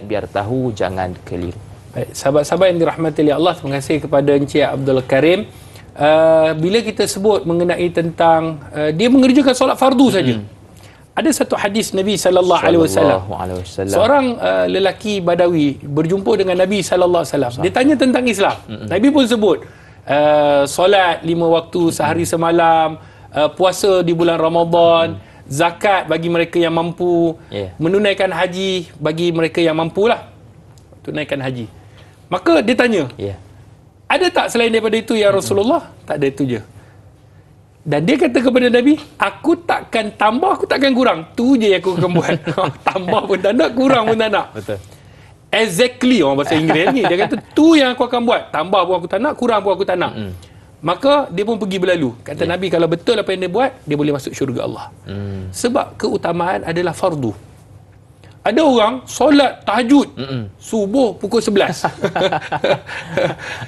Biar tahu jangan keliru. Baik, sahabat-sahabat yang dirahmati oleh Allah, terima kasih kepada Encik Abdul Karim. Bila kita sebut mengenai tentang dia mengerjakan solat fardu saja, ada satu hadis Nabi sallallahu alaihi wasallam. Seorang lelaki Badawi berjumpa dengan Nabi sallallahu alaihi wasallam. Dia tanya tentang Islam. Nabi pun sebut solat 5 waktu sehari semalam, puasa di bulan Ramadan, zakat bagi mereka yang mampu, menunaikan haji bagi mereka yang mampulah tunaikan haji. Maka dia tanya, ada tak selain daripada itu ya Rasulullah? Tak ada, itu je. Dan dia kata kepada Nabi, aku takkan tambah, aku takkan kurang. Tu je yang aku akan buat. Tambah pun tak nak, kurang pun tak nak. Betul. Exactly orang bahasa Inggeris ni. Dia kata, tu yang aku akan buat. Tambah pun aku tak nak, kurang pun aku tak nak. Maka dia pun pergi berlalu. Kata Nabi, kalau betul apa yang dia buat, dia boleh masuk syurga Allah. Sebab keutamaan adalah fardu. Ada orang solat tahajud subuh pukul 11.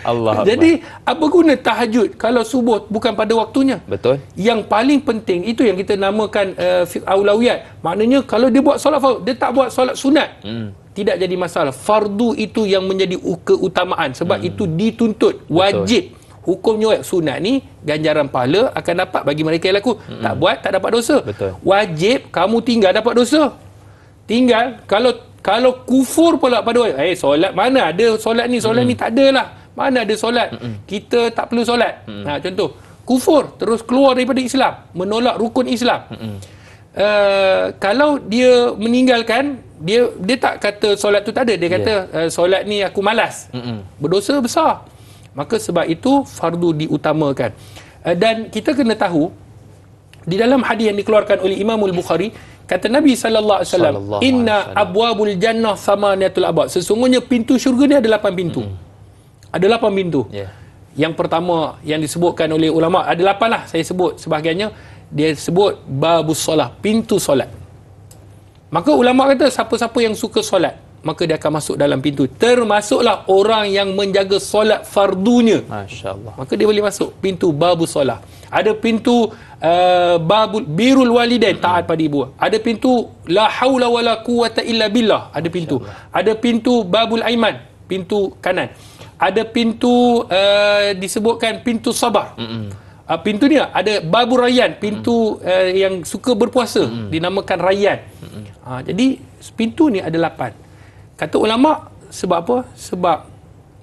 Allah. Jadi apa guna tahajud kalau subuh bukan pada waktunya? Betul. Yang paling penting itu yang kita namakan aulawiyat. Maknanya kalau dia buat solat fardu, dia tak buat solat sunat, tidak jadi masalah. Fardu itu yang menjadi keutamaan, sebab itu dituntut, wajib. Hukumnya sunat ni ganjaran pahala akan dapat bagi mereka yang laku. Tak buat tak dapat dosa. Betul. Wajib kamu tinggal dapat dosa. Tinggal kalau kufur pula pada solat mana ada solat ni tak adalah. Mana ada solat? Kita tak perlu solat. Contoh, kufur terus keluar daripada Islam, menolak rukun Islam. Kalau dia meninggalkan, dia tak kata solat tu tak ada, dia kata solat ni aku malas. Berdosa besar. Maka sebab itu fardu diutamakan. Dan kita kena tahu di dalam hadis yang dikeluarkan oleh Imam Al-Bukhari, Kata Nabi sallallahu alaihi wasallam, inna abwabul jannah thamaniyatul abwab. Sesungguhnya pintu syurga ni ada 8 pintu. Ada 8 pintu. Yang pertama yang disebutkan oleh ulama, ada 8 lah saya sebut sebahagiannya. Dia sebut babus solah, pintu solat. Maka ulama kata siapa-siapa yang suka solat, maka dia akan masuk dalam pintu. Termasuklah orang yang menjaga solat fardunya. Masya-Allah. Maka dia boleh masuk pintu babus solah. Ada pintu babul birrul walidain, taat pada ibu. Ada pintu la haula wala quwata illa billah, ada pintu. Ada pintu babul aiman, pintu kanan. Ada pintu disebutkan pintu sabar. Pintu ni ada babul rayyan, pintu yang suka berpuasa, dinamakan rayyan. Jadi pintu ni ada 8. Kata ulama, sebab apa? Sebab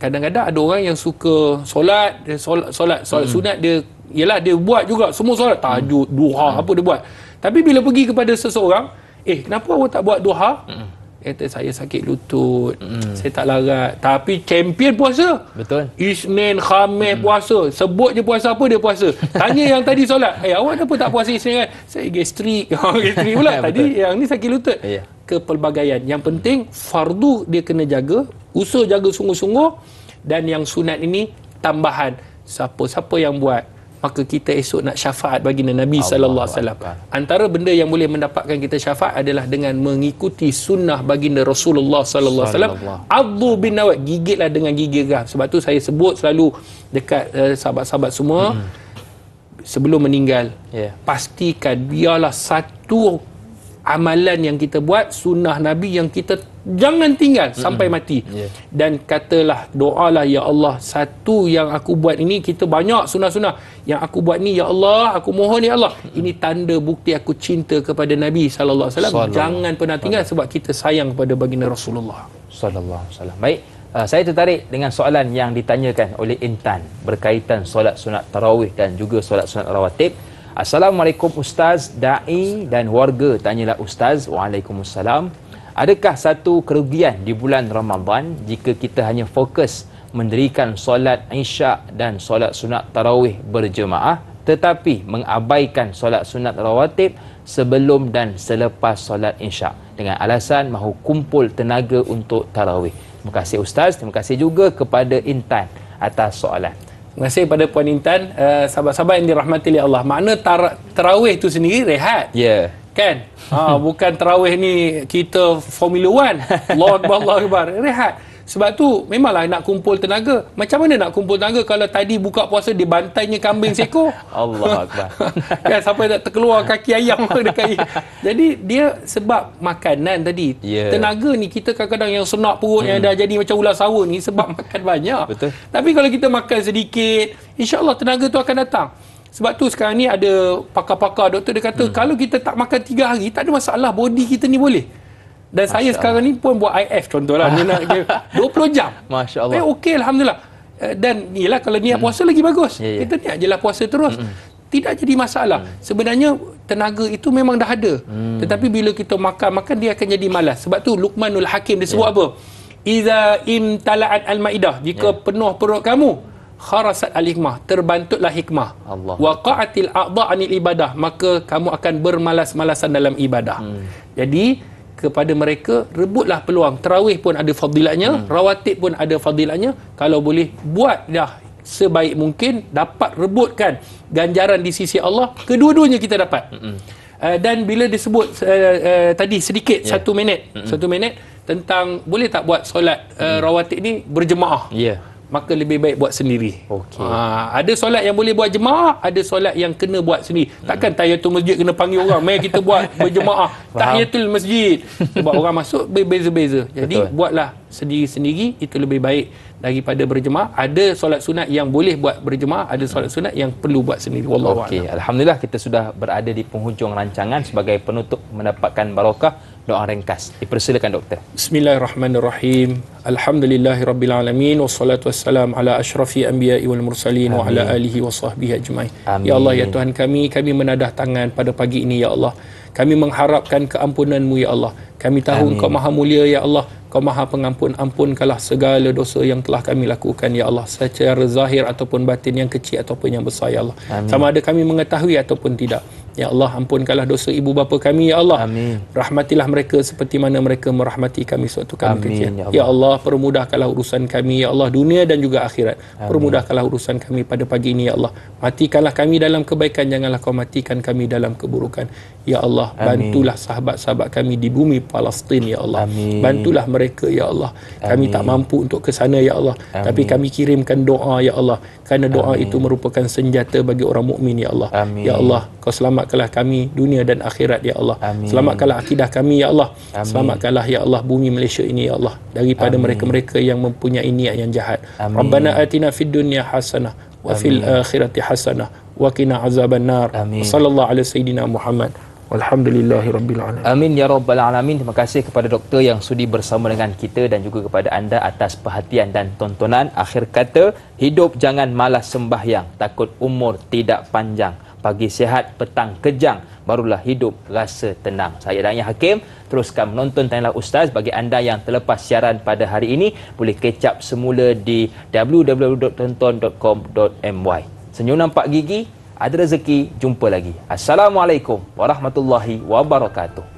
kadang-kadang ada orang yang suka solat, solat sunat dia, yelah dia buat juga semua solat, tahajud, duha, apa dia buat. Tapi bila pergi kepada seseorang, kenapa awak tak buat duha? Kata, saya sakit lutut, saya tak larat. Tapi champion puasa. Betul. Isnin, Khamis puasa. Sebut je puasa apa, dia puasa. Tanya yang tadi solat, awak kenapa tak puasa Isnin kan? Saya gastrik. Gastrik pula. Tadi yang ni sakit lutut. Kepelbagaian. Yang penting fardu dia kena jaga, usaha jaga sungguh-sungguh, dan yang sunat ini tambahan. Siapa-siapa yang buat, maka kita esok nak syafaat baginda Nabi sallallahu alaihi wasallam. Antara benda yang boleh mendapatkan kita syafaat adalah dengan mengikuti sunnah baginda Rasulullah sallallahu alaihi wasallam. Addu bin nawat, gigitlah dengan gigi geram. Sebab tu saya sebut selalu dekat sahabat-sahabat semua, sebelum meninggal, pastikan biarlah satu amalan yang kita buat, sunnah Nabi yang kita jangan tinggal sampai mati. Dan katalah, doalah, ya Allah, satu yang aku buat ini, kita banyak sunnah-sunnah yang aku buat ni, ya Allah, aku mohon ya Allah, ini tanda bukti aku cinta kepada Nabi sallallahu alaihi wasallam. Jangan pernah tinggal sebab kita sayang kepada baginda Rasulullah sallallahu alaihi wasallam. Baik, saya tertarik dengan soalan yang ditanyakan oleh Intan berkaitan solat sunat tarawih dan juga solat sunat rawatib. Assalamualaikum Ustaz, da'i dan warga tanyalah Ustaz. Waalaikumsalam. Adakah satu kerugian di bulan Ramadan jika kita hanya fokus mendirikan solat Isyak dan solat sunat tarawih berjemaah tetapi mengabaikan solat sunat rawatib sebelum dan selepas solat Isyak dengan alasan mahu kumpul tenaga untuk tarawih? Terima kasih Ustaz. Terima kasih juga kepada Intan atas soalan. Terima kasih kepada Puan Intan. Sahabat-sahabat yang dirahmati oleh Allah, makna tarawih itu sendiri rehat. Kan? Bukan tarawih ni kita Formula 1. Allahu Akbar, Allahu Akbar. Rehat. Sebab tu memanglah nak kumpul tenaga. Macam mana nak kumpul tenaga kalau tadi buka puasa dibantainya kambing seekor? Allah Akbar. Kan, sampai tak terkeluar kaki ayam dekat. Jadi dia sebab makanan tadi. Tenaga ni kita kadang-kadang yang senak perut yang dah jadi macam ular sawur ni sebab makan banyak. Betul. Tapi kalau kita makan sedikit, insya-Allah tenaga tu akan datang. Sebab tu sekarang ni ada pakar-pakar doktor dia kata kalau kita tak makan 3 hari tak ada masalah, body kita ni boleh. Dan Masya saya sekarang ni pun buat IF contohlah, dia nak 20 jam. Masya Allah. Okey, alhamdulillah. Dan ialah kalau niat puasa lagi bagus. Kita niat jelah puasa terus. Tidak jadi masalah. Sebenarnya tenaga itu memang dah ada. Tetapi bila kita makan dia akan jadi malas. Sebab tu Luqmanul Hakim dia sebut apa? Iza imtala'at al-maidah, jika penuh perut kamu, kharasat al-hikmah, terbantutlah hikmah. Waqa'atil a'dha' anil ibadah, maka kamu akan bermalas-malasan dalam ibadah. Jadi kepada mereka, rebutlah peluang. Tarawih pun ada fadilahnya, rawatib pun ada fadilahnya. Kalau boleh buat dah sebaik mungkin, dapat rebutkan ganjaran di sisi Allah. Kedua-duanya kita dapat. Dan bila disebut tadi sedikit, 1 minit, 1 minit tentang boleh tak buat solat rawatib ni berjemaah, maka lebih baik buat sendiri. Ada solat yang boleh buat jemaah, ada solat yang kena buat sendiri. Takkan tahiyatul masjid kena panggil orang, mari kita buat berjemaah tahiyatul masjid. Sebab orang masuk berbeza-beza. Jadi buatlah sendiri-sendiri, itu lebih baik daripada berjemaah. Ada solat sunat yang boleh buat berjemaah, ada solat sunat yang perlu buat sendiri. Wallahu a'lam. Alhamdulillah, kita sudah berada di penghujung rancangan. Sebagai penutup mendapatkan barakah, doa ringkas dipersilakan doktor. Bismillahirrahmanirrahim. Alhamdulillahirabbil alamin, wassalatu wassalam ala asyrafil anbiya'i wal mursalin wa ala alihi wa sahbihi ajmain. Ya Allah, ya Tuhan kami menadah tangan pada pagi ini ya Allah. Kami mengharapkan keampunan-Mu ya Allah. Kami tahu Engkau Maha Mulia ya Allah, Kau Maha Pengampun. Ampunkanlah segala dosa yang telah kami lakukan ya Allah, secara zahir ataupun batin, yang kecil ataupun yang besar ya Allah. Sama ada kami mengetahui ataupun tidak. Ya Allah, ampunkanlah dosa ibu bapa kami ya Allah. Rahmatilah mereka seperti mana mereka merahmati kami sewaktu kami kecil. Ya Allah, permudahkanlah urusan kami ya Allah, dunia dan juga akhirat. Permudahkanlah urusan kami pada pagi ini ya Allah. Matikanlah kami dalam kebaikan, janganlah Kau matikan kami dalam keburukan. Ya Allah, bantulah sahabat-sahabat kami di bumi Palestin ya Allah. Bantulah mereka ya Allah. Kami tak mampu untuk ke sana ya Allah, tapi kami kirimkan doa ya Allah, kerana doa itu merupakan senjata bagi orang mukmin ya Allah. Ya Allah, Kau selamatkanlah kami dunia dan akhirat ya Allah. Selamatkanlah akidah kami ya Allah. Selamatkanlah ya Allah bumi Malaysia ini ya Allah daripada mereka-mereka yang mempunyai niat yang jahat. Rabbana atina fid dunya hasanah wa fil akhirati hasanah wa qina azabannar. Sallallahu alaihi sayyidina Muhammad. Walhamdulillahirabbil alamin. Amin ya rabbal alamin. Terima kasih kepada doktor yang sudi bersama dengan kita dan juga kepada anda atas perhatian dan tontonan. Akhir kata, hidup jangan malas sembahyang, takut umur tidak panjang. Pagi sihat, petang kejang, barulah hidup rasa tenang. Saya Dayang Hakim, teruskan menonton Tanyalah Ustaz. Bagi anda yang terlepas siaran pada hari ini, boleh catch up semula di www.tonton.com.my. Senyum nampak gigi, ada rezeki, jumpa lagi. Assalamualaikum warahmatullahi wabarakatuh.